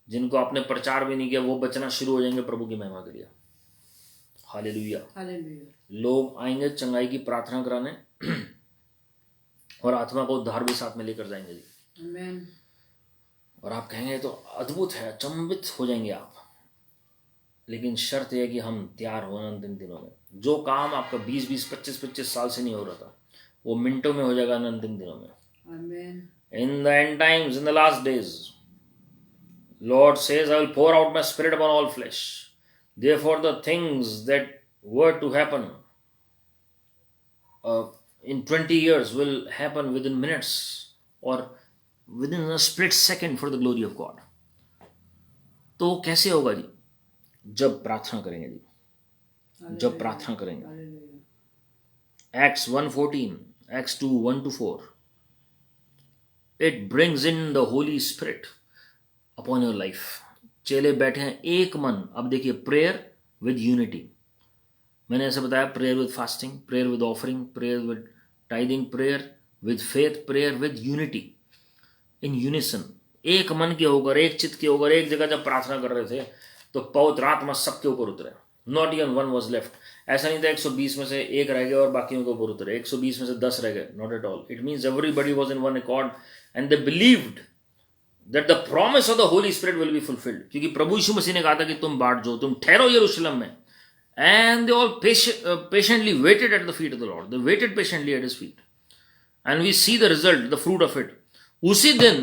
जिनको आपने प्रचार भी नहीं किया वो बचना शुरू हो जाएंगे प्रभु की महिमा के लिए. हालेलुया. लोग आएंगे चंगाई की प्रार्थना कराने और आत्मा को उद्धार भी साथ में लेकर जाएंगे जी. आमीन. और आप कहेंगे तो अद्भुत है, अचंभित हो जाएंगे आप. लेकिन शर्त यह कि हम तैयार हो अंतिम दिनों में. जो काम आपका 20-20, 25-25 साल से नहीं हो रहा था, वो मिनटों में हो जाएगा अंतिम दिनों में. आमीन. In the end times, in the last days, Lord says, I will pour out my spirit upon all flesh. Therefore, the things that were to happen in 20 years will happen within minutes or within a split second for the glory of God. तो कैसे होगा जी? जब प्रार्थना करेंगे जी, जब प्रार्थना करेंगे. Acts 1:14, Acts 2:1-4. It brings in the Holy Spirit upon your life. चेले बैठे हैं एक मन. अब देखिए, प्रेयर विद यूनिटी. मैंने ऐसे बताया, prayer with fasting, prayer with offering, prayer with tithing, prayer with faith, prayer with unity, in unison. एक मन के होकर, एक चित्त के होकर एक जगह जब प्रार्थना कर रहे थे तो पवित्र आत्मा सबके ऊपर उतरे. Not even one was left. ऐसा नहीं था 120 में से एक रह गए और बाकियों के ऊपर उतरे, 120 में से 10 रह गए. Not at all. It means everybody was in one accord and they believed that the promise of the Holy Spirit will be fulfilled. क्योंकि प्रभु यीशु मसीह ने कहा था कि तुम बाट जाओ, तुम ठहरो यरूशलेम में. And they all patiently waited at the feet of the Lord. They waited patiently at his feet. And we see the result, the fruit of it. उसी दिन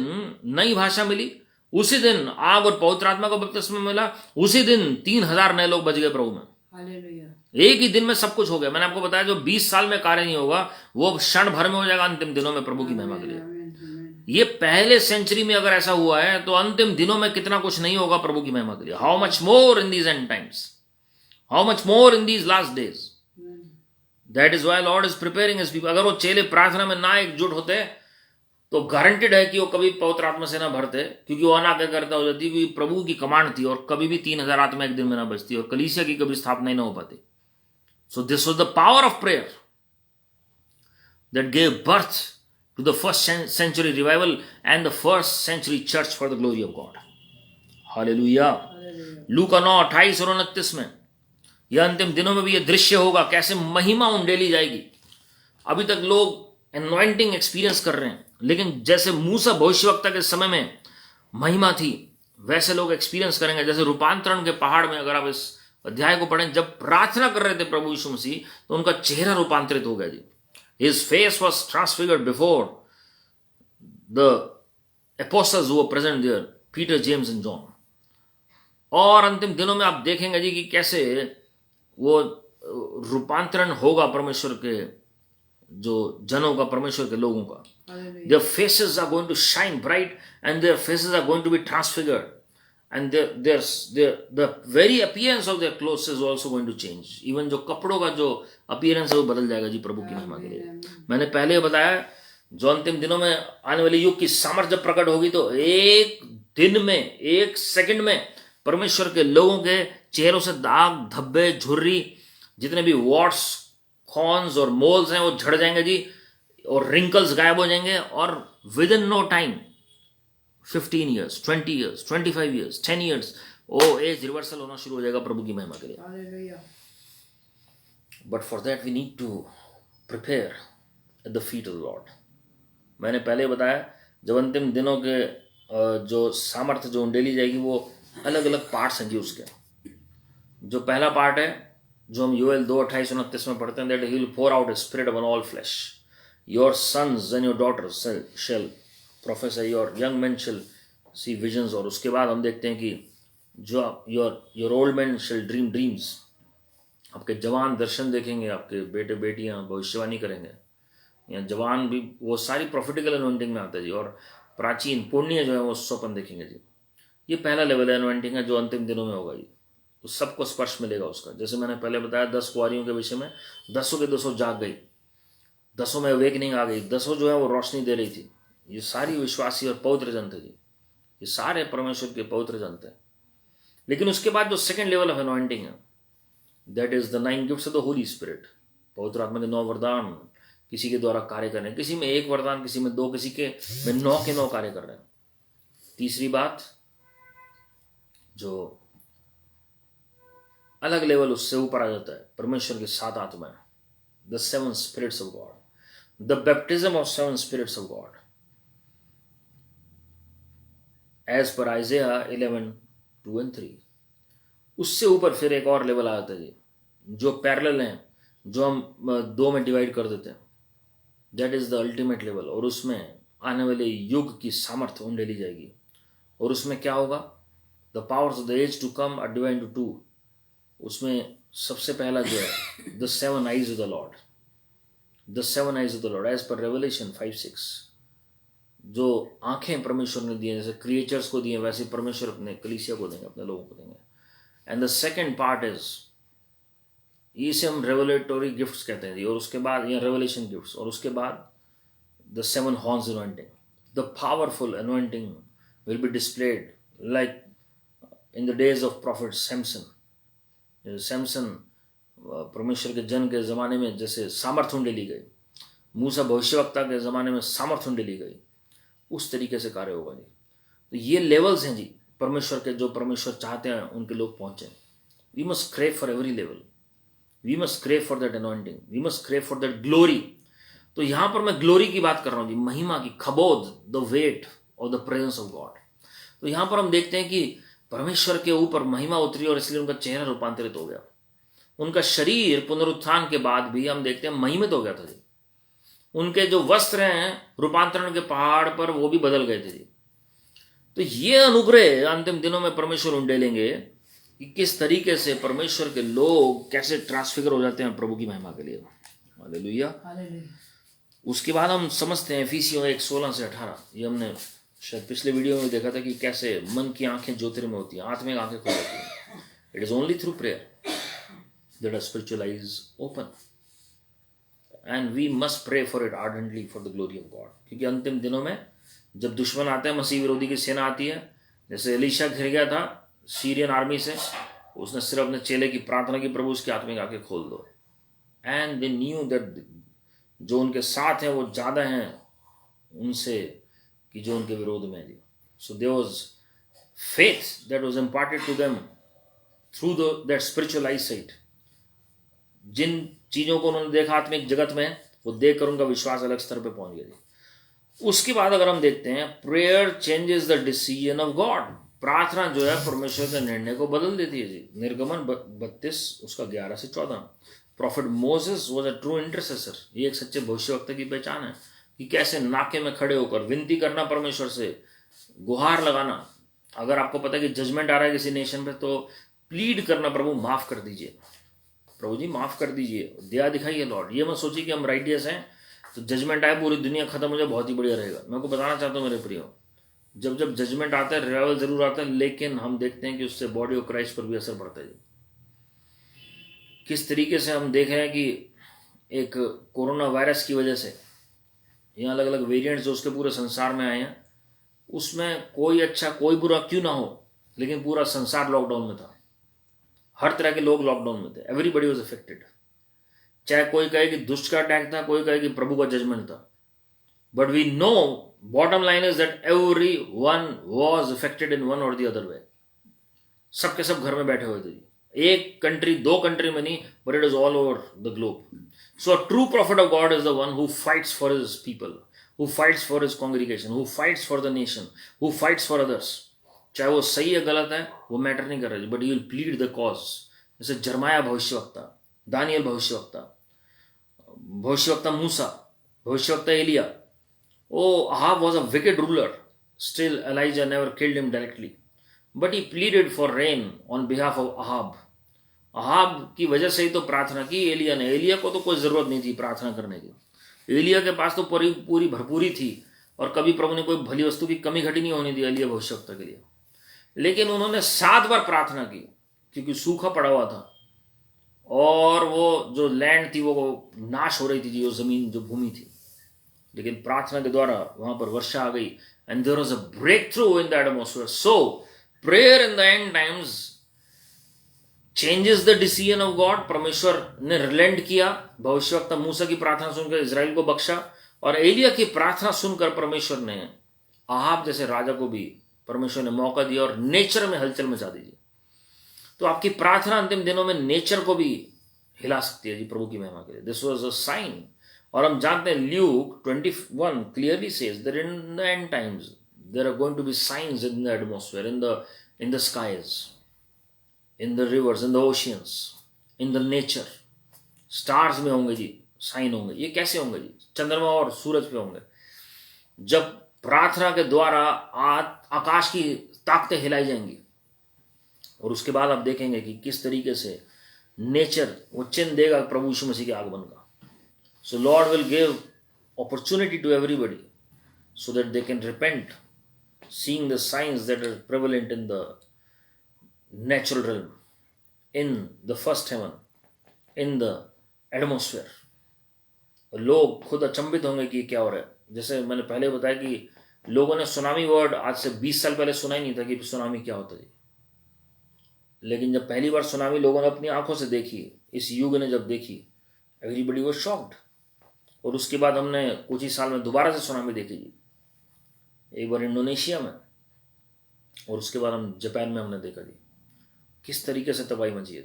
नई भाषा मिली, उसी दिन आग और पवित्र आत्मा का बपतिस्मा मिला, उसी दिन 3000 नए लोग बच गए प्रभु में. हालेलुया. एक ही दिन में सब कुछ हो गया. मैंने आपको बताया, जो 20 साल में कार्य नहीं होगा वो क्षण भर में हो जाएगा अंतिम दिनों में प्रभु की महिमा के लिए. ये पहले सेंचुरी में अगर ऐसा हुआ है तो अंतिम दिनों में कितना कुछ नहीं होगा प्रभु की महिमा के लिए. How much more in these end times, how much more in these last days. That is why Lord is preparing his people. अगर वो चेले प्रार्थना में ना एकजुट होते तो गारंटेड है कि वो कभी पवित्र आत्मा से ना भरते, क्योंकि वो अनाज्ञाकारिता हो जाती, क्योंकि प्रभु की कमांड थी और कभी भी 3000 आत्मा एक दिन में ना बचती और कलीसिया की कभी स्थापना ही ना हो पाती. So this was the power of prayer that gave birth to the first century revival and the first century church for the glory of God. Hallelujah. लूका 9:28 और 29 में यह अंतिम दिनों में भी यह दृश्य होगा, कैसे महिमा उंडेली जाएगी. अभी तक लोग एनॉइंटिंग एक्सपीरियंस कर रहे हैं, लेकिन जैसे मूसा भविष्यवक्ता के समय में महिमा थी वैसे लोग एक्सपीरियंस करेंगे. जैसे रूपांतरण के पहाड़ में, अगर आप इस अध्याय को पढ़ें, जब प्रार्थना कर रहे थे प्रभु यीशु मसीह तो उनका चेहरा रूपांतरित हो गया जी. His face was transfigured before the apostles who were present there, Peter, James and John. और अंतिम दिनों में आप देखेंगे जी कि कैसे वो रूपांतरण होगा परमेश्वर के जो जनों का, परमेश्वर के लोगों का. Their faces are going to shine bright and their faces are going to be transfigured and the very appearance of their clothes is also going to change. Even जो कपड़ों का जो अपीयरेंस है वो बदल जाएगा जी प्रभु की महिमा के लिए. मैंने पहले बताया, जो अंतिम दिनों में आने वाले युग की सामर्थ्य जब प्रकट होगी तो एक दिन में, एक सेकंड में परमेश्वर के लोगों के चेहरों से दाग, धब्बे, झुर्री, जितने भी वॉट्स, कॉन्स और मोल्स हैं वो झड़ जाएंगे जी, और रिंकल्स गायब हो जाएंगे. और within no time 15 years, 20 years, 25 years, 10 years, age reversal होना शुरू हो जाएगा प्रभु की महिमा के लिए. But for that we need to prepare at the feet of the Lord. मैंने पहले बताया, जब अंतिम दिनों के जो सामर्थ्य जो उंडेली जाएगी वो अलग अलग पार्ट्स हैं जी उसके. जो पहला पार्ट है जो हम योएल 2:28-29 में पढ़ते हैं, that he will pour out his spirit upon all flesh. Your sons and your daughters shall prophesy, your young men shall see visions. और उसके बाद हम देखते हैं कि जो आप your old man shall dream dreams, आपके जवान दर्शन देखेंगे, आपके बेटे बेटियां भविष्यवाणी करेंगे, या जवान भी, वो सारी प्रॉफिटिकल अनॉइंटिंग में आता है जी। और प्राचीन पुण्य जो है वो स्वप्न देखेंगे जी। ये पहला लेवल है अनॉइंटिंग है जो अंतिम दिनों में होगा जी। तो सबको स्पर्श मिलेगा उसका। जैसे मैंने पहले बताया 10 कुंवारियों के विषय में, 10 के 10 जाग गई, 10 में अवेकनिंग आ गई, 10 जो है वो रोशनी दे रही थी। ये सारी विश्वासी और पवित्र जन थे जी, ये सारे परमेश्वर के पवित्र जन थे। लेकिन उसके बाद जो सेकेंड लेवल ऑफ अनॉइंटिंग है, that is the 9 gifts of the Holy spirit. पवित्र आत्मा के 9 वरदान किसी के द्वारा कार्य कर रहे हैं, किसी में 1 वरदान, किसी में 2, किसी के में 9 के 9 कार्य कर रहे हैं। तीसरी बात जो अलग लेवल उससे ऊपर आ जाता है, परमेश्वर के 7 आत्माएं, the 7 spirits of God, the baptism of 7 spirits of God, as per Isaiah 11:2-3। उससे ऊपर फिर एक और लेवल आ जाता है जी, जो पैरेलल हैं, जो हम 2 में डिवाइड कर देते हैं। That is the ultimate level. और उसमें आने वाले युग की सामर्थ्य उंडेली जाएगी। और उसमें क्या होगा? The powers of the age to come are divide to 2। उसमें सबसे पहला जो है the 7 eyes of the Lord, the 7 eyes of the Lord as per Revelation 5:6। जो आंखें परमेश्वर ने दी हैं, जैसे क्रिएचर्स को दी हैं, वैसे परमेश्वर अपने कलीसिया को देंगे, अपने लोगों को देंगे। And the second part is, इसे हम रेवलेटरी गिफ्ट्स कहते हैं जी। और उसके बाद ये रेवलेशन गिफ्ट्स, और उसके बाद the 7 horns anointing, the powerful anointing will be displayed like in the days of profit Samson. Samson परमेश्वर के जन के ज़माने में जैसे सामर्थ्य उंडेली गई, मूसा भविष्यवक्ता के ज़माने में सामर्थ्य उंडेली गई, उस तरीके से कार्य होगा जी। तो ये लेवल्स हैं जी परमेश्वर के, जो परमेश्वर चाहते हैं उनके लोग पहुँचें। We must crave for every level, we must crave for that anointing, we must crave for that glory. तो यहाँ पर मैं ग्लोरी की बात कर रहा हूँ जी, महिमा की, खबोद, द वेट और द प्रेजेंस ऑफ गॉड। तो यहाँ पर हम देखते हैं कि परमेश्वर के ऊपर महिमा उतरी और इसलिए उनका चेहरा रूपांतरित हो गया। उनका शरीर पुनरुत्थान के बाद भी हम देखते हैं महिमित हो गया था जी। उनके जो वस्त्र हैं रूपांतरण के पहाड़ पर, वो भी बदल गए थे जी। तो ये अनुग्रह अंतिम दिनों में परमेश्वर उंडेलेंगे कि किस तरीके से परमेश्वर के लोग कैसे ट्रांसफिगर हो जाते हैं प्रभु की महिमा के लिए। हालेलुया। उसके बाद हम समझते हैं एफिसियों 1:16-18। ये हमने शायद पिछले वीडियो में देखा था कि कैसे मन की आंखें ज्योतिर्मय होती हैं, आत्मिक आंखें खुल जाती हैं। It is only through prayer that our spiritual eyes open, and we must pray for it ardently for the glory of God. क्योंकि अंतिम दिनों में जब दुश्मन आते हैं, मसीह विरोधी की सेना आती है, जैसे एलीशा घिर गया था सीरियन आर्मी से, उसने सिर्फ अपने चेले की प्रार्थना की, प्रभु उसकी आत्मिक आंखें खोल दो। एंड दे न्यू दैट जो उनके साथ हैं वो ज़्यादा हैं उनसे कि जो उनके विरोध में है। So there was faith that was imparted to them through that spiritual eyesight. जिन चीज़ों को उन्होंने देखा आत्मिक जगत में, वो देखकर उनका विश्वास अलग स्तर पे पहुंच गया। उसके बाद अगर हम देखते हैं, prayer changes the decision of God. प्रार्थना जो है परमेश्वर के निर्णय को बदल देती है जी। निर्गमन 32 उसका 11-14। Prophet Moses was a true intercessor. ये एक सच्चे भविष्यवक्ता की पहचान है कि कैसे नाके में खड़े होकर विनती करना परमेश्वर से, गुहार लगाना। अगर आपको पता है कि जजमेंट आ रहा है किसी नेशन पे, तो प्लीड करना, प्रभु माफ कर दीजिए, प्रभु जी माफ कर दीजिए, दया दिखाइए लॉर्ड। ये मत सोचिए कि हम राइटियस हैं तो जजमेंट आए पूरी दुनिया खत्म हो जाए, बहुत ही बढ़िया रहेगा। मैं आपको बताना चाहता हूँ मेरे प्रियो, जब जब जजमेंट आता है, रिवाइवल जरूर आता है, लेकिन हम देखते हैं कि उससे बॉडी ऑफ क्राइस्ट पर भी असर पड़ता है। किस तरीके से हम देख रहे हैं कि एक कोरोना वायरस की वजह से यहाँ अलग अलग वेरिएंट्स जो उसके पूरे संसार में आए हैं, उसमें कोई अच्छा कोई बुरा क्यों ना हो, लेकिन पूरा संसार लॉकडाउन में था। हर तरह के लोग लॉकडाउन में थे, एवरीबडी वाज अफेक्टेड। चाहे कोई कहे कि दुष्ट का अटैक था, कोई कहे कि प्रभु का जजमेंट था, but we know bottom line is that everyone was affected in one or the other way। सबके सब घर में बैठे हुए थे, एक कंट्री 2 कंट्री में नहीं, but it is all over the globe. So a true profit of God is the one who fights for his people, who fights for his congregation, who fights for the nation, who fights for others. चाहे वो सही है गलत है वो matter नहीं कर रहा, but you will plead the cause. जैसे जरमाया भविष्यवक्ता, दानियल भविष्यवक्ता, भविष्यवक्ता मूसा, भविष्यवक्ता Elia. Oh, Ahab was a wicked ruler. Still, Elijah never killed him directly. But he pleaded for rain on behalf of Ahab. Ahab की वजह से ही तो प्रार्थना की एलिया ने। एलिया को तो कोई जरूरत नहीं थी प्रार्थना करने की। एलिया के पास तो पूरी भरपूरी थी, और कभी प्रभु ने कोई भली वस्तु की कमी घटी नहीं होने दी एलिया भविष्यवक्ता के लिए। लेकिन उन्होंने 7 बार प्रार्थना की, क्योंकि सूखा पड़ा हुआ था, और वो जो लैंड थी वो नाश हो रही थी, जो जमीन, जो भूमि थी। लेकिन प्रार्थना के द्वारा वहां पर वर्षा आ गई, and there was a breakthrough in the atmosphere. So prayer in the end times changes the decision of God. परमेश्वर ने रिलेंट किया, भविष्यवक्ता मूसा की प्रार्थना सुनकर इजराइल को बख्शा, और एलिया की प्रार्थना सुनकर परमेश्वर ने अहाब जैसे राजा को भी परमेश्वर ने मौका दिया और नेचर में हलचल मचा दीजिए। तो आपकी प्रार्थना अंतिम दिनों में नेचर को भी हिला सकती है जी, प्रभु की महिमा के लिए। This was a sign. और हम जानते हैं Luke 21 clearly says that in the end times there are going to be signs in the atmosphere, in the skies, in the rivers, in the oceans, in the nature. Stars में होंगे जी sign होंगे। ये कैसे होंगे जी? चंद्रमा और सूरज पे होंगे। जब प्रार्थना के द्वारा आकाश की ताकतें हिलाई जाएंगी, और उसके बाद आप देखेंगे कि किस तरीके से नेचर वो चिन्ह देगा प्रभु यीशु मसीह के आगमन का। So Lord will give opportunity to everybody so that they can repent, seeing the signs that are prevalent in the natural realm, in the first heaven, in the atmosphere। लोग खुद अचंभित होंगे कि क्या हो रहा है। जैसे मैंने पहले बताया कि लोगों ने सुनामी वर्ड आज से 20 साल पहले सुना ही नहीं था कि सुनामी क्या होता है। लेकिन जब पहली बार सुनामी लोगों ने अपनी आंखों से देखी, इस युग ने जब देखी, एवरीबडी वाज शॉक्ड। और उसके बाद हमने कुछ ही साल में दोबारा से सुनामी देखी जी, एक बार इंडोनेशिया में, और उसके बाद हम जापान में हमने देखा जी किस तरीके से तबाही मची है।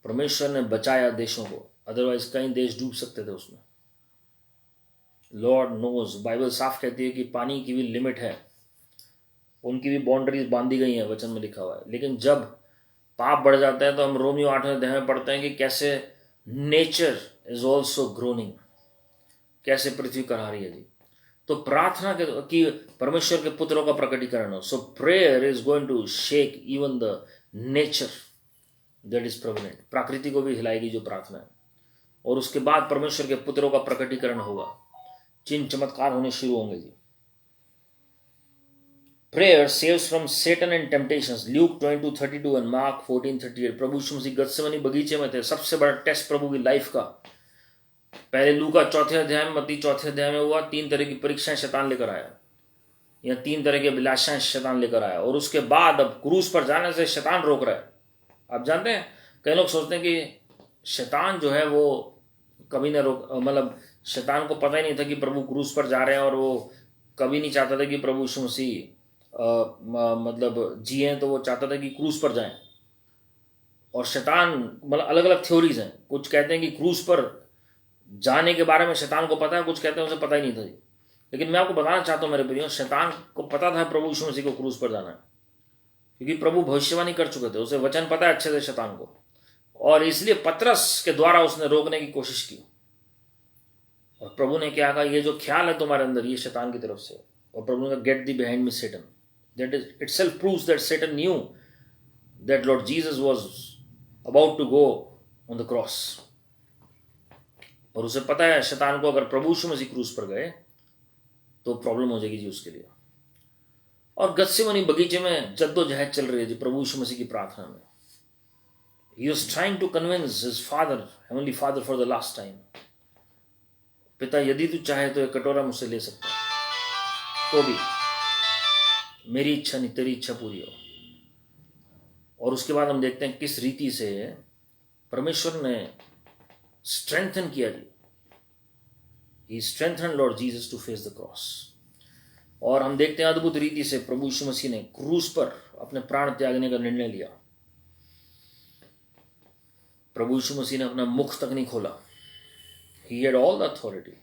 परमेश्वर ने बचाया देशों को, अदरवाइज कई देश डूब सकते थे उसमें। लॉर्ड नोज, बाइबल साफ कहती है कि पानी की भी लिमिट है, उनकी भी बाउंड्रीज बांधी गई हैं, वचन में लिखा हुआ है। लेकिन जब पाप बढ़ जाता है तो हम रोमियो 8वें अध्याय में पढ़ते हैं कि कैसे नेचर इज ऑल्सो ग्रोनिंग, कैसे पृथ्वी करहा रही है जी। तो प्रार्थना की परमेश्वर के पुत्रों का प्रकटीकरण हो। So prayer is going to shake even the nature that is prevalent. प्रकृति को भी हिलाएगी जो प्रार्थना है। और उसके बाद परमेश्वर के पुत्रों का प्रकटीकरण होगा, चिन्ह चमत्कार होने शुरू होंगे जी। Prayer saves from Satan and temptations, Luke 22:32 and Mark 14:38। प्रभु यीशु मसीह गत्सेमनी बगीचे में थे, सबसे बड़ा टेस्ट प्रभु की लाइफ का। पहले लूका 4थे अध्याय में, मत्ती 4थे अध्याय में हुआ। 3 तरह की परीक्षाएं शैतान लेकर आया, या 3 तरह की अभिलाषाएं शैतान लेकर आया। और उसके बाद अब क्रूस पर जाने से शैतान रोक रहा है। आप जानते हैं कई लोग सोचते हैं कि शैतान जो है वो कभी ना रोक, मतलब शैतान को पता ही नहीं था कि प्रभु क्रूस पर जा रहे हैं, और वो कभी नहीं चाहता था कि प्रभु यीशु मसीह मतलब जिए, तो वो चाहता था कि क्रूस पर जाएं। और शैतान मतलब अलग अलग थ्योरीज हैं। कुछ कहते हैं कि क्रूस पर जाने के बारे में शैतान को पता है, कुछ कहते हैं उसे पता ही नहीं था जी। लेकिन मैं आपको बताना चाहता हूं मेरे प्रियो, शैतान को पता था प्रभु यीशु मसीह को क्रूस पर जाना है, क्योंकि प्रभु भविष्यवाणी कर चुके थे, उसे वचन पता है अच्छे से शैतान को। और इसलिए पतरस के द्वारा उसने रोकने की कोशिश की। और प्रभु ने क्या कहा, ये जो ख्याल है तुम्हारे अंदर, ये शैतान की तरफ से। और प्रभु ने कहा, get thee behind me Satan. That is itself proves that Satan knew that Lord Jesus was about to go on the cross. और उसे पता है शैतान को, अगर प्रभु यीशु मसीह क्रूस पर गए तो प्रॉब्लम हो जाएगी जी उसके लिए। और गत्सेमनी बगीचे में जद्दोजहद चल रही है जी प्रभु यीशु मसीह की प्रार्थना में। He was trying to convince his father, heavenly father, for the last time. पिता, यदि तू चाहे तो एक कटोरा मुझसे ले सकता है, तो भी मेरी इच्छा नहीं, तेरी इच्छा पूरी हो। और उसके बाद हम देखते हैं किस रीति से परमेश्वर ने स्ट्रेंथन किया जी। He strengthened Lord Jesus to face the cross। और हम देखते हैं अद्भुत रीति से प्रभु यीशु मसीह ने क्रूस पर अपने प्राण त्यागने का निर्णय लिया। प्रभु यीशु मसीह ने अपना मुख तक नहीं खोला। He had all the authority,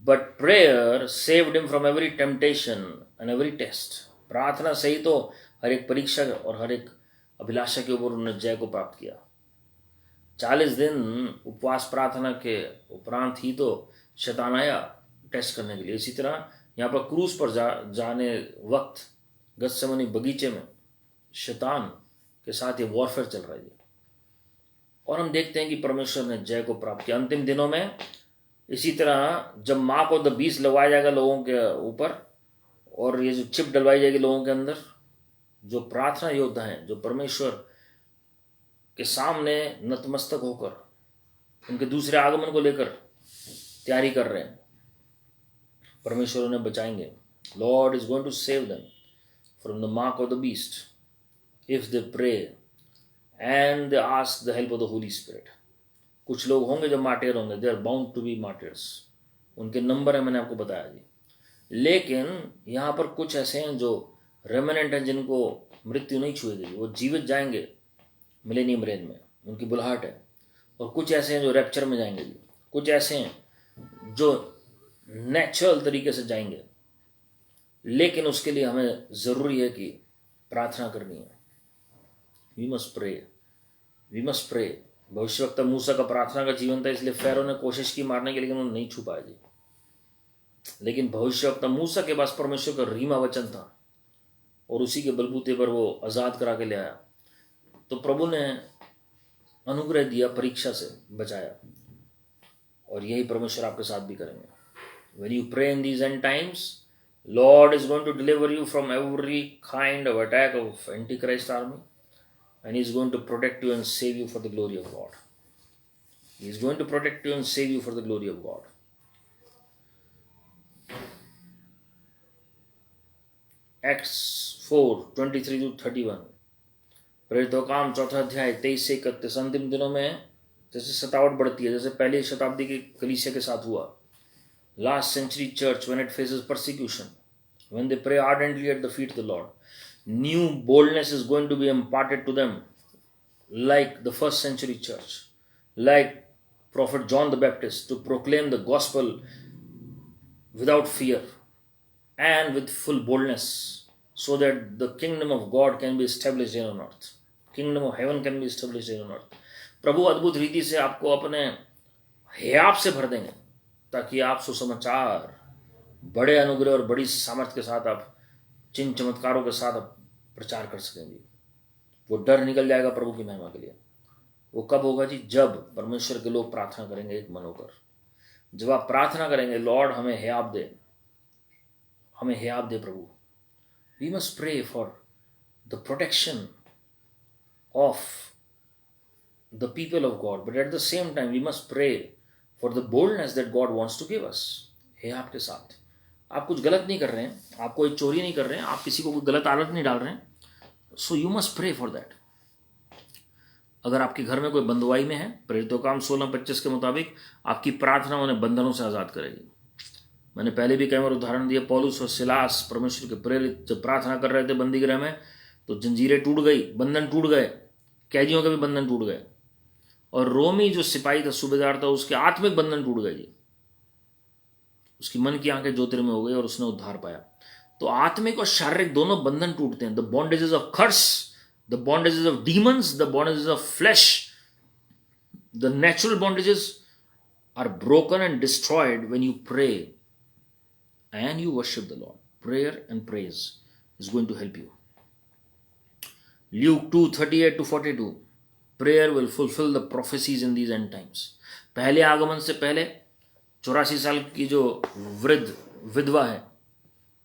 but prayer saved him from every temptation and every test। प्रार्थना से ही तो हर एक परीक्षा और हर एक अभिलाषा के ऊपर उन्होंने जय को प्राप्त किया। 40 दिन उपवास प्रार्थना के उपरांत ही तो शैतान आया टेस्ट करने के लिए। इसी तरह यहाँ पर क्रूस पर जाने वक्त गत्सेमनी बगीचे में शैतान के साथ ये वॉरफेयर चल रहा है जी। और हम देखते हैं कि परमेश्वर ने जय को प्राप्त किया। अंतिम दिनों में इसी तरह जब मार्क ऑफ द बीस्ट लगवाया जाएगा लोगों के ऊपर, और ये जो चिप डलवाई जाएगी लोगों के अंदर, जो प्रार्थना योद्धा हैं, जो परमेश्वर के सामने नतमस्तक होकर उनके दूसरे आगमन को लेकर तैयारी कर रहे हैं, परमेश्वर उन्हें बचाएंगे। Lord is going to save them from the mark of the beast if they pray and they ask the help of the Holy Spirit. कुछ लोग होंगे जो मार्टियर होंगे, they are bound to be martyrs, उनके number है, मैंने आपको बताया जी। लेकिन यहाँ पर कुछ ऐसे हैं जो रेमिनेंट हैं, जिनको मृत्यु नहीं छुएगी, वो जीवित जाएंगे मिलेनियम रेन में, उनकी बुलाहट है। और कुछ ऐसे हैं जो रैप्चर में जाएंगे जी। कुछ ऐसे हैं जो नेचुरल तरीके से जाएंगे, लेकिन उसके लिए हमें ज़रूरी है कि प्रार्थना करनी है। We must pray, we must pray. भविष्यवक्ता मूसा का प्रार्थना का जीवन था, इसलिए फ़ैरो ने कोशिश की मारने की, लेकिन उन्होंने नहीं छू पाया जी। लेकिन भविष्यवक्ता मूसा के पास परमेश्वर का रीमा वचन था, और उसी के बलबूते पर वो आज़ाद करा के ले आया। तो प्रभु ने अनुग्रह दिया, परीक्षा से बचाया, और यही परमेश्वर आपके साथ भी करेंगे। When you pray in these end times, Lord is going to deliver you from every kind of attack of Antichrist army, and He is going to protect you and save you for the glory of God. He is going to protect you and save you for the glory of God. Acts 4:23-31, प्रेरितों का काम 4 अध्याय 23 से 31। अंतिम दिनों में जैसे सतावट बढ़ती है, जैसे पहली शताब्दी की कलीसिया के साथ हुआ, last century church, when it faces persecution, when they pray ardently at the feet of the Lord, new boldness is going to be imparted to them, like the first century church, like Prophet John the Baptist, to proclaim the gospel without fear and with full boldness, so that the kingdom of God can be established here on earth. Kingdom of heaven can be established here on earth. प्रभु अद्भुत रीति से आपको अपने हियाव से भर देंगे, ताकि आप सुसमाचार बड़े अनुग्रह और बड़ी सामर्थ्य के साथ आप चिन्ह चमत्कारों के साथ आप प्रचार कर सकेंगे। वो डर निकल जाएगा प्रभु की महिमा के लिए। वो कब होगा जी? जब परमेश्वर के लोग प्रार्थना करेंगे एक मन होकर। जब आप प्रार्थना करेंगे, लॉर्ड हमें हियाव दे, हमें हियाव दे प्रभु। We must pray for the protection of the people of God, but at the same time we must pray for the boldness that God wants to give us. है आपके साथ, आप कुछ गलत नहीं कर रहे हैं, आप कोई चोरी नहीं कर रहे हैं, आप किसी को कोई गलत आदत नहीं डाल रहे हैं, so you must pray for that. अगर आपके घर में कोई बंधुआई में है, प्रेरितों का काम 16:25 के मुताबिक आपकी प्रार्थना उन्हें बंधनों से आज़ाद करेगी। मैंने पहले भी कई बार उदाहरण दिया, पौलुस और सिलास परमेश्वर के प्रेरित जब प्रार्थना कर रहे थे बंदीगृह में, तो जंजीरें टूट गई, बंधन टूट गए, कैदियों के भी बंधन टूट गए। और रोमी जो सिपाही था, सूबेदार था, उसके आत्मिक बंधन टूट गए जी। उसकी मन की आंखें ज्योतिर्मय हो गई और उसने उद्धार पाया। तो आत्मिक और शारीरिक दोनों बंधन टूटते हैं। The bondages of curse, the bondages of demons, the bondages of flesh, the natural bondages are broken and destroyed when you pray and you worship the Lord. Prayer and praise is going to help you. Luke 2:38-42, prayer will fulfil the prophecies in these end times. पहले आगमन से पहले 84 साल की जो वृद्ध विधवा है,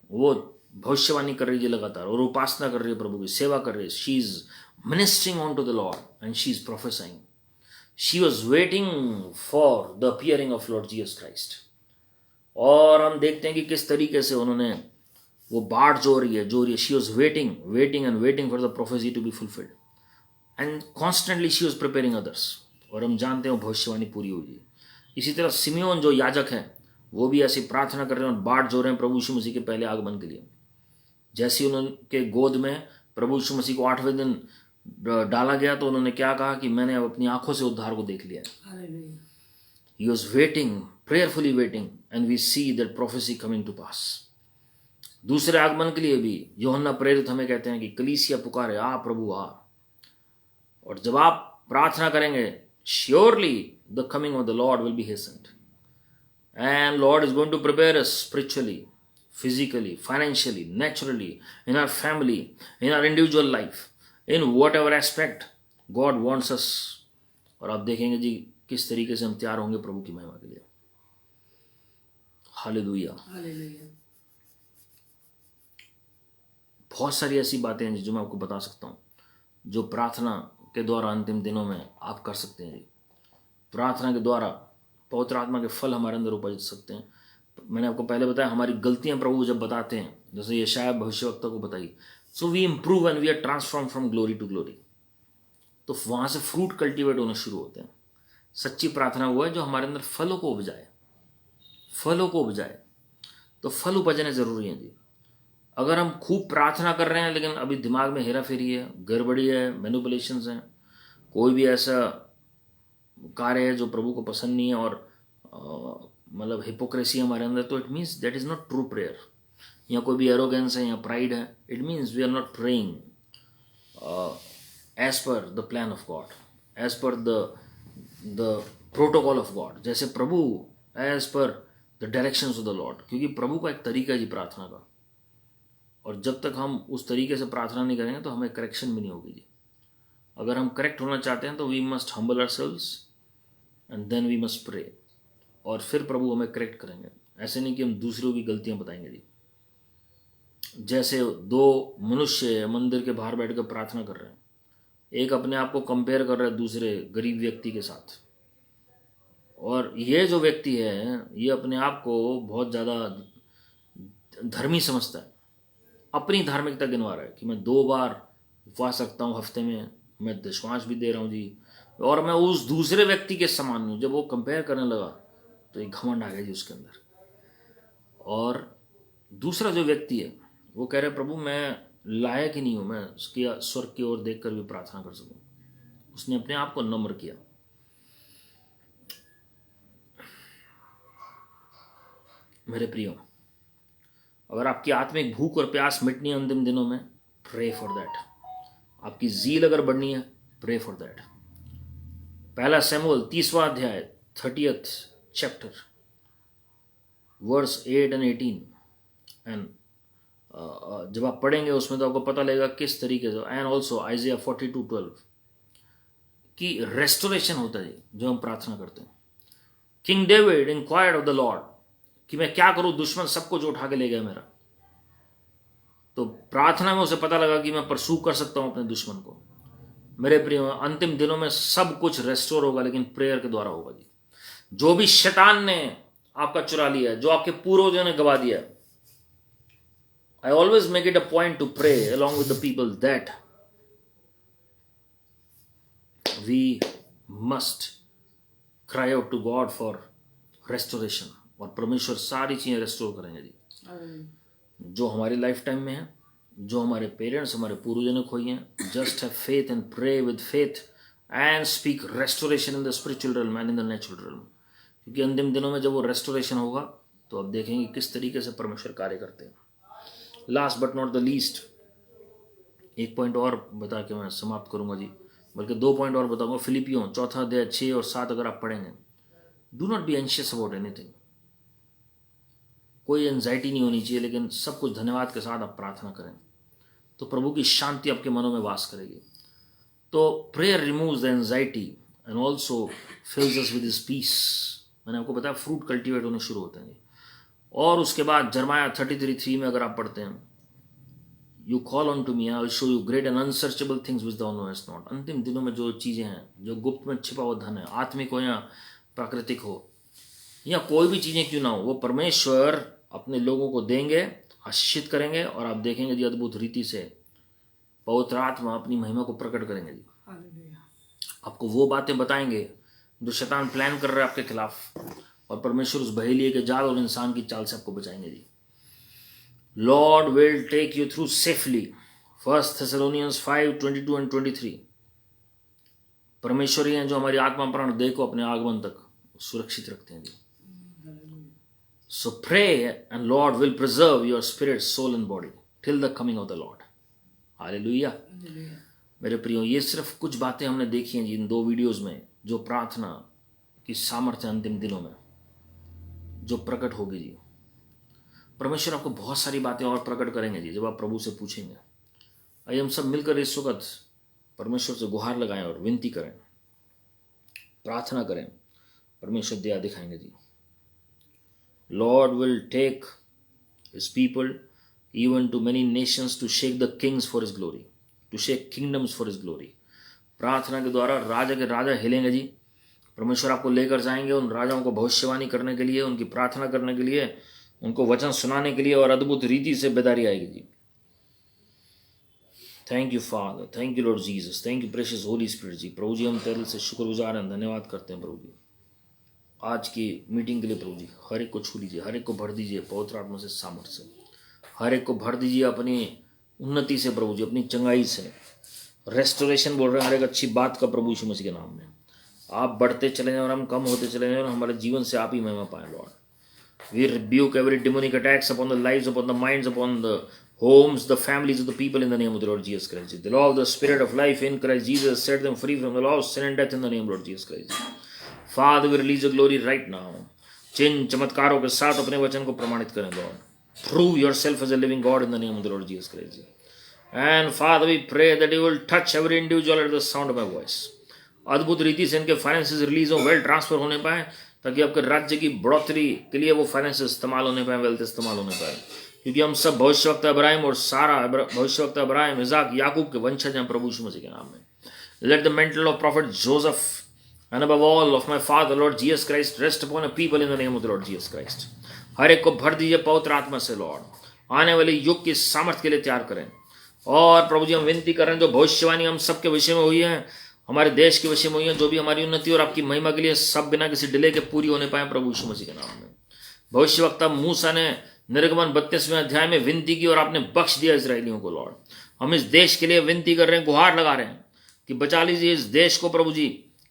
वो भविष्यवाणी कर रही है लगातार, और उपासना कर रही है, प्रभु की सेवा कर रही है। She is ministering on to the Lord and she is prophesying. She was waiting for the appearing of Lord Jesus Christ. और हम देखते हैं कि किस तरीके से उन्होंने वो बाट जो रही है, she was waiting for the prophecy to be fulfilled, and constantly she was preparing others. और हम जानते हैं वो भविष्यवाणी पूरी हुई। इसी तरह सिमियोन जो याजक हैं, वो भी ऐसी प्रार्थना कर रहे हैं और बाट जो रहे हैं प्रभु यीशु मसीह के पहले आगमन के लिए। जैसे उनके गोद में प्रभु यीशु मसीह को 8वें दिन डाला गया, तो उन्होंने क्या कहा कि मैंने अब अपनी आंखों से उद्धार को देख लिया। He was waiting, prayerfully waiting, and we see that prophecy coming to pass. दूसरे आगमन के लिए भी यूहन्ना प्रेरित हमें कहते हैं कि कलीसिया पुकारे, आ प्रभु आ। और जब आप प्रार्थना करेंगे, surely the coming of the Lord will be hastened, and Lord is going to prepare us spiritually physically, financially, naturally, in our family, in our individual life, in whatever aspect God wants us. और आप देखेंगे जी किस तरीके से हम तैयार होंगे प्रभु की महिमा के लिए। हालेलुया। बहुत सारी ऐसी बातें हैं जो मैं आपको बता सकता हूँ जो प्रार्थना के द्वारा अंतिम दिनों में आप कर सकते हैं। प्रार्थना के द्वारा पवित्र आत्मा के फल हमारे अंदर उपज सकते हैं। मैंने आपको पहले बताया हमारी गलतियां प्रभु जब बताते हैं, जैसे यशायाह भविष्यवक्ता को बताई, so we improve and we are transform from glory to glory. तो वहां से फ्रूट कल्टीवेट होने शुरू होते हैं। सच्ची प्रार्थना वो है जो हमारे अंदर फलों को उपजाए, फलों को उपजाए। तो फल उपजने जरूरी है जी। अगर हम खूब प्रार्थना कर रहे हैं लेकिन अभी दिमाग में हेरा फेरी है, गड़बड़ी है, मैनिपुलेशंस हैं, कोई भी ऐसा कार्य है जो प्रभु को पसंद नहीं है और मतलब हिपोक्रेसी हमारे अंदर, तो it means that is not true prayer. या कोई भी एरोगेंस है या प्राइड है, it means we are not praying as per the plan of God, as per the protocol of God, जैसे प्रभु, as per the directions of the Lord. क्योंकि प्रभु का एक तरीका है जी प्रार्थना का, और जब तक हम उस तरीके से प्रार्थना नहीं करेंगे तो हमें करेक्शन भी नहीं होगी जी। अगर हम करेक्ट होना चाहते हैं तो we must humble ourselves and then we must pray, और फिर प्रभु हमें करेक्ट करेंगे। ऐसे नहीं कि हम दूसरों की गलतियां बताएंगे जी। जैसे दो मनुष्य मंदिर के बाहर बैठ कर प्रार्थना कर रहे हैं, एक अपने आप को कंपेयर कर रहा है दूसरे गरीब व्यक्ति के साथ, और ये जो व्यक्ति है ये अपने आप को बहुत ज़्यादा धर्मी समझता है, अपनी धार्मिकता गिनवा रहा है कि मैं 2 बार उपवास रखता हूँ हफ्ते में, मैं दशमांश भी दे रहा हूँ जी, और मैं उस दूसरे व्यक्ति के समान हूँ। जब वो कंपेयर करने लगा तो एक घमंड आ गया जी उसके अंदर। और दूसरा जो व्यक्ति है वो कह रहे प्रभु मैं लायक ही नहीं हूँ, मैं उसकी स्वर्ग की ओर देखकर भी प्रार्थना कर सकूं। उसने अपने आप को नम्र किया। मेरे प्रियो, अगर आपकी आत्मिक भूख और प्यास मिटनी है अंतिम दिनों में, प्रे फॉर दैट। आपकी ज़ील अगर बढ़नी है, प्रे फॉर दैट। पहला शमूएल 30वां अध्याय 30th chapter verse 8 and 18 and जब आप पढ़ेंगे उसमें तो आपको पता लगेगा किस तरीके से, एंड ऑल्सो आइजिया 42:12 की रेस्टोरेशन होता है जो हम प्रार्थना करते हैं। King David inquired of the Lord कि मैं क्या करूं, दुश्मन सब कुछ उठा के ले गया मेरा। तो प्रार्थना में उसे पता लगा कि मैं परसू कर सकता हूं अपने दुश्मन को। मेरे प्रिय, अंतिम दिनों में सब कुछ रेस्टोर होगा, लेकिन प्रेयर के द्वारा होगा जी। जो भी शैतान ने आपका चुरा लिया है, जो आपके पूर्वजों ने गवा दिया, I always make it a point to pray along with the people that we must cry out to God for restoration, और परमेश्वर सारी चीजें रेस्टोर करेंगे जी जो हमारी लाइफ टाइम में है, जो हमारे पेरेंट्स, हमारे पूर्वजों ने खोई हैं। Just have faith and pray with faith and speak restoration in the spiritual realm and in the natural realm. क्योंकि अंतिम दिनों में जब वो रेस्टोरेशन होगा तो आप देखेंगे किस तरीके से परमेश्वर कार्य करते हैं। Last but not the least, एक पॉइंट और बता के मैं समाप्त करूंगा जी, बल्कि 2 पॉइंट और बताऊंगा। फिलिपियों 4 अध्याय 6 और 7 अगर आप पढ़ेंगे, do not be anxious about anything. कोई एंजाइटी नहीं होनी चाहिए, लेकिन सब कुछ धन्यवाद के साथ आप प्रार्थना करें तो प्रभु की शांति आपके मनों में वास करेगी। तो prayer removes the anxiety and also fills us with his peace. मैंने आपको बताया फ्रूट कल्टीवेट होने शुरू होते हैं। और उसके बाद जर्माया 33:3 में अगर आप पढ़ते हैं, you call on to me I will show you great and unsearchable things which thou knowest not। अंतिम दिनों में जो चीज़ें हैं, जो गुप्त में छिपा हुआ धन है, आत्मिक हो या प्राकृतिक हो या कोई भी चीज़ें क्यों ना हो, वो परमेश्वर अपने लोगों को देंगे, आशीषित करेंगे, और आप देखेंगे जी अद्भुत रीति से पवित्र आत्मा अपनी महिमा को प्रकट करेंगे जी। आपको वो बातें बताएंगे जो शैतान प्लान कर रहे हैं आपके खिलाफ, और परमेश्वर उस बहेलिए के जाल और इंसान की चाल से आपको बचाएंगे जी। Lord will take you through safely. 1 Thessalonians 5:22 and 23। परमेश्वर ही हैं जो हमारी आत्मा प्राण देह को अपने आगमन तक सुरक्षित रखते हैं जी। So pray and Lord will preserve your spirit, soul and body till the coming of the Lord. Hallelujah. मेरे प्रियो, ये सिर्फ कुछ बातें हमने देखी हैं जी इन 2 वीडियोज में, जो प्रार्थना की सामर्थ्य अंतिम दिनों में जो प्रकट होगी जी। परमेश्वर आपको बहुत सारी बातें और प्रकट करेंगे जी जब आप प्रभु से पूछेंगे। आइए हम सब मिलकर इस वक्त परमेश्वर से गुहार लगाएं और विनती करें, प्रार्थना करें। परमेश्वर दया दिखाएंगे जी। Lord will take his people even to many nations to shake the kings for his glory, to shake kingdoms for his glory. प्रार्थना के द्वारा राजा के राजा हिलेंगे जी। परमेश्वर आपको लेकर जाएंगे उन राजाओं को भविष्यवाणी करने के लिए, उनकी प्रार्थना करने के लिए, उनको वचन सुनाने के लिए, और अद्भुत रीति से बेदारी आएगी जी। Thank you Father, thank you Lord Jesus, thank you precious Holy Spirit ji. प्रभु जी हम तेरे से शुक्रगुजार हैं, धन्यवाद करते हैं प्रभु जी आज की मीटिंग के लिए। प्रभु जी हर एक को छू लीजिए, हर एक को भर दीजिए पवित्र आत्मा से, सामर्थ्य से, हर एक को भर दीजिए अपनी उन्नति से प्रभु जी, अपनी चंगाई से। रेस्टोरेशन बोल रहे हैं हर एक अच्छी बात का प्रभु यीशु मसीह के नाम में। आप बढ़ते चले जाएं और हम कम होते चले जाएं और हमारे जीवन से आप ही महिमा पाएं Lord. We rebuke every demonic attacks upon the lives, upon the minds, upon the homes, the families of the people in the name of the Lord Jesus Christ. The law of the Spirit of life in Christ Jesus set them free from the law of sin and death in the name of Lord Jesus Christ. Father, we release your glory right now. चिन्ह चमत्कारों के साथ अपने वचन को प्रमाणित करें Lord. Prove yourself as a living God in the name of the Lord Jesus Christ. And Father, we pray that you will touch every individual at the sound of my voice. अद्भुत रीति से इनके finances release हो, wealth transfer होने पाए, ताकि आपके राज्य की बढ़ोतरी के लिए वो फाइनेंस इस्तेमाल होने पाए, वेल्थ इस्तेमाल होने पाए। क्योंकि हम सब भविष्यवक्ता इब्राहिम और सारा भविष्यवक्ता इब्राहिम, इज़ाक, याकूब के वंशज हैं प्रभु यीशु मसीह के नाम में। Let the mantle of prophet Joseph and above all of my Father Lord Jesus Christ rest upon a people in the name of the Lord Jesus Christ. हर एक को भर दीजिए पवित्र आत्मा से लॉर्ड। आने वाले युग की सामर्थ्य के लिए तैयार करें। और प्रभु जी हम विनती कर रहे हैं, जो भविष्यवाणी हम सबके विषय में हुई है, हमारे देश के विषय में हुई है, जो भी हमारी उन्नति और आपकी महिमा के लिए, सब बिना किसी डिले के पूरी होने पाए प्रभु यीशु मसीह के नाम में। भविष्यवक्ता मूसा ने निर्गमन 32वें अध्याय में विनती की और आपने बख्श दिया इजरायलियों को लॉर्ड। हम इस देश के लिए विनती कर रहे हैं, गुहार लगा रहे हैं कि बचा लीजिए इस देश को प्रभु जी,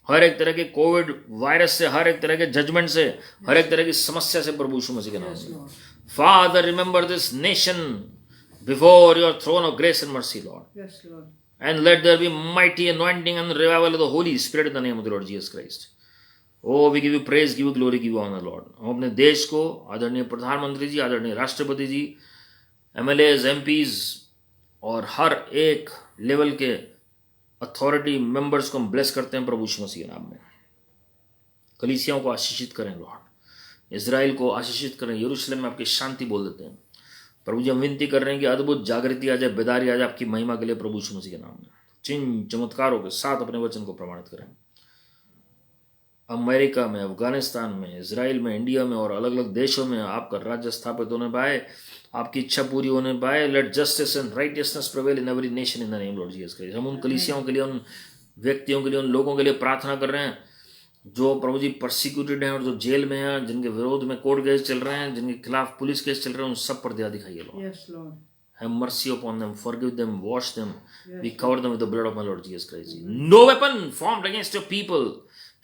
हर एक तरह के कोविड वायरस से, हर एक तरह के जजमेंट से, हर एक तरह की समस्या से प्रभु यीशु मसीह के नाम में। Father remember this nation before your throne of grace and mercy Lord, and let there be mighty anointing and revival of the Holy Spirit in the name of the Lord Jesus Christ. Oh we give you praise, give you glory, give you honour Lord. हम अपने देश को, आदरणीय प्रधानमंत्री जी, आदरणीय राष्ट्रपति जी, MLAs, MPs और हर एक लेवल के अथॉरिटी मेंबर्स को हम ब्लेस करते हैं प्रभु यीशु मसीह के नाम में। कलीसियाओं को आशीषित करें लॉर्ड, इजराइल को आशीषित करें, यरूशलेम में आपकी शांति बोल देते हैं प्रभु जी। हम विनती कर रहे हैं कि अद्भुत जागृति आ जाए, बेदारी आ जाए आपकी महिमा के लिए प्रभु यीशु मसीह के नाम में। चिन्ह चमत्कारों के साथ अपने वचन को प्रमाणित करें। अमेरिका में, अफगानिस्तान में, इजराइल में, इंडिया में और अलग अलग देशों में आपका राज्य स्थापित होने पाए, आपकी इच्छा पूरी होने पाए। Let justice and righteousness prevail in every nation in the name Lord Jesus Christ. हम उन कलीसियाओं के लिए, उन व्यक्तियों के लिए, उन लोगों के लिए प्रार्थना कर रहे हैं जो प्रभु जी परसिक्यूटेड हैं और जो जेल में हैं, जिनके विरोध में कोर्ट केस चल रहे हैं, जिनके खिलाफ पुलिस केस चल रहे हैं, उन सब पर दया दिखाइए Lord. Have mercy upon them, forgive them, wash them. We cover them with the blood of my Lord Jesus Christ. No weapon formed against your people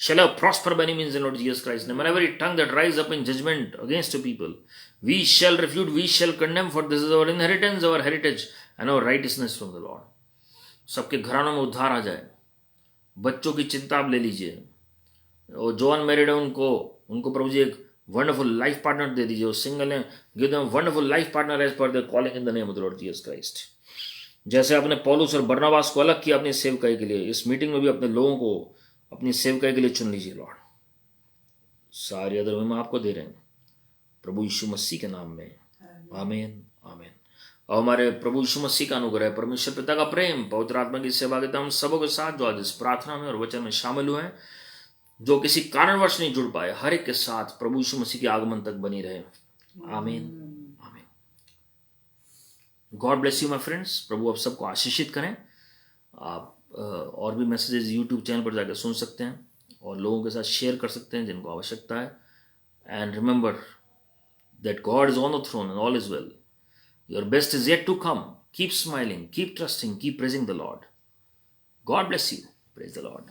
shall have prosper by any means in Lord Jesus Christ. And every tongue that rise up in judgment against your people, we shall refute, we shall condemn, for this is our inheritance, our heritage, and our righteousness from the Lord. सबके घरानों में उद्धार आ जाए। बच्चों की चिंता आप ले लीजिए, और जो अनमैरिड है उनको प्रभु जी एक वंडरफुल लाइफ पार्टनर दे दीजिए। वो सिंगल हैं, give them wonderful life partner as per their calling in the name of the Lord Jesus Christ. जैसे आपने पौलुस और बरनबास को अलग किया अपनी सेवकाई के लिए, इस मीटिंग में भी अपने लोगों को अपनी सेवकाई के लिए चुन लीजिए लॉर्ड। सारी अदर महिमा आपको दे रहे हैं प्रभु यीशु मसीह के नाम में, आमीन आमीन। और हमारे प्रभु यीशु मसीह का अनुग्रह, परमेश्वर पिता का प्रेम, पवित्र आत्मा की सहभागिता हम सबों के साथ जो आज इस प्रार्थना में और वचन में शामिल हुए हैं, जो किसी कारणवश नहीं जुड़ पाए, हर एक के साथ प्रभु यीशु मसीह के आगमन तक बनी रहे। आमीन आमीन। God bless you my friends. प्रभु आप सबको आशीषित करें। आप और भी मैसेजेस यूट्यूब चैनल पर जाकर सुन सकते हैं और लोगों के साथ शेयर कर सकते हैं जिनको आवश्यकता है। And remember that God is on the throne and all is well. Your best is yet to come. Keep smiling, keep trusting, keep praising the Lord. God bless you. Praise the Lord.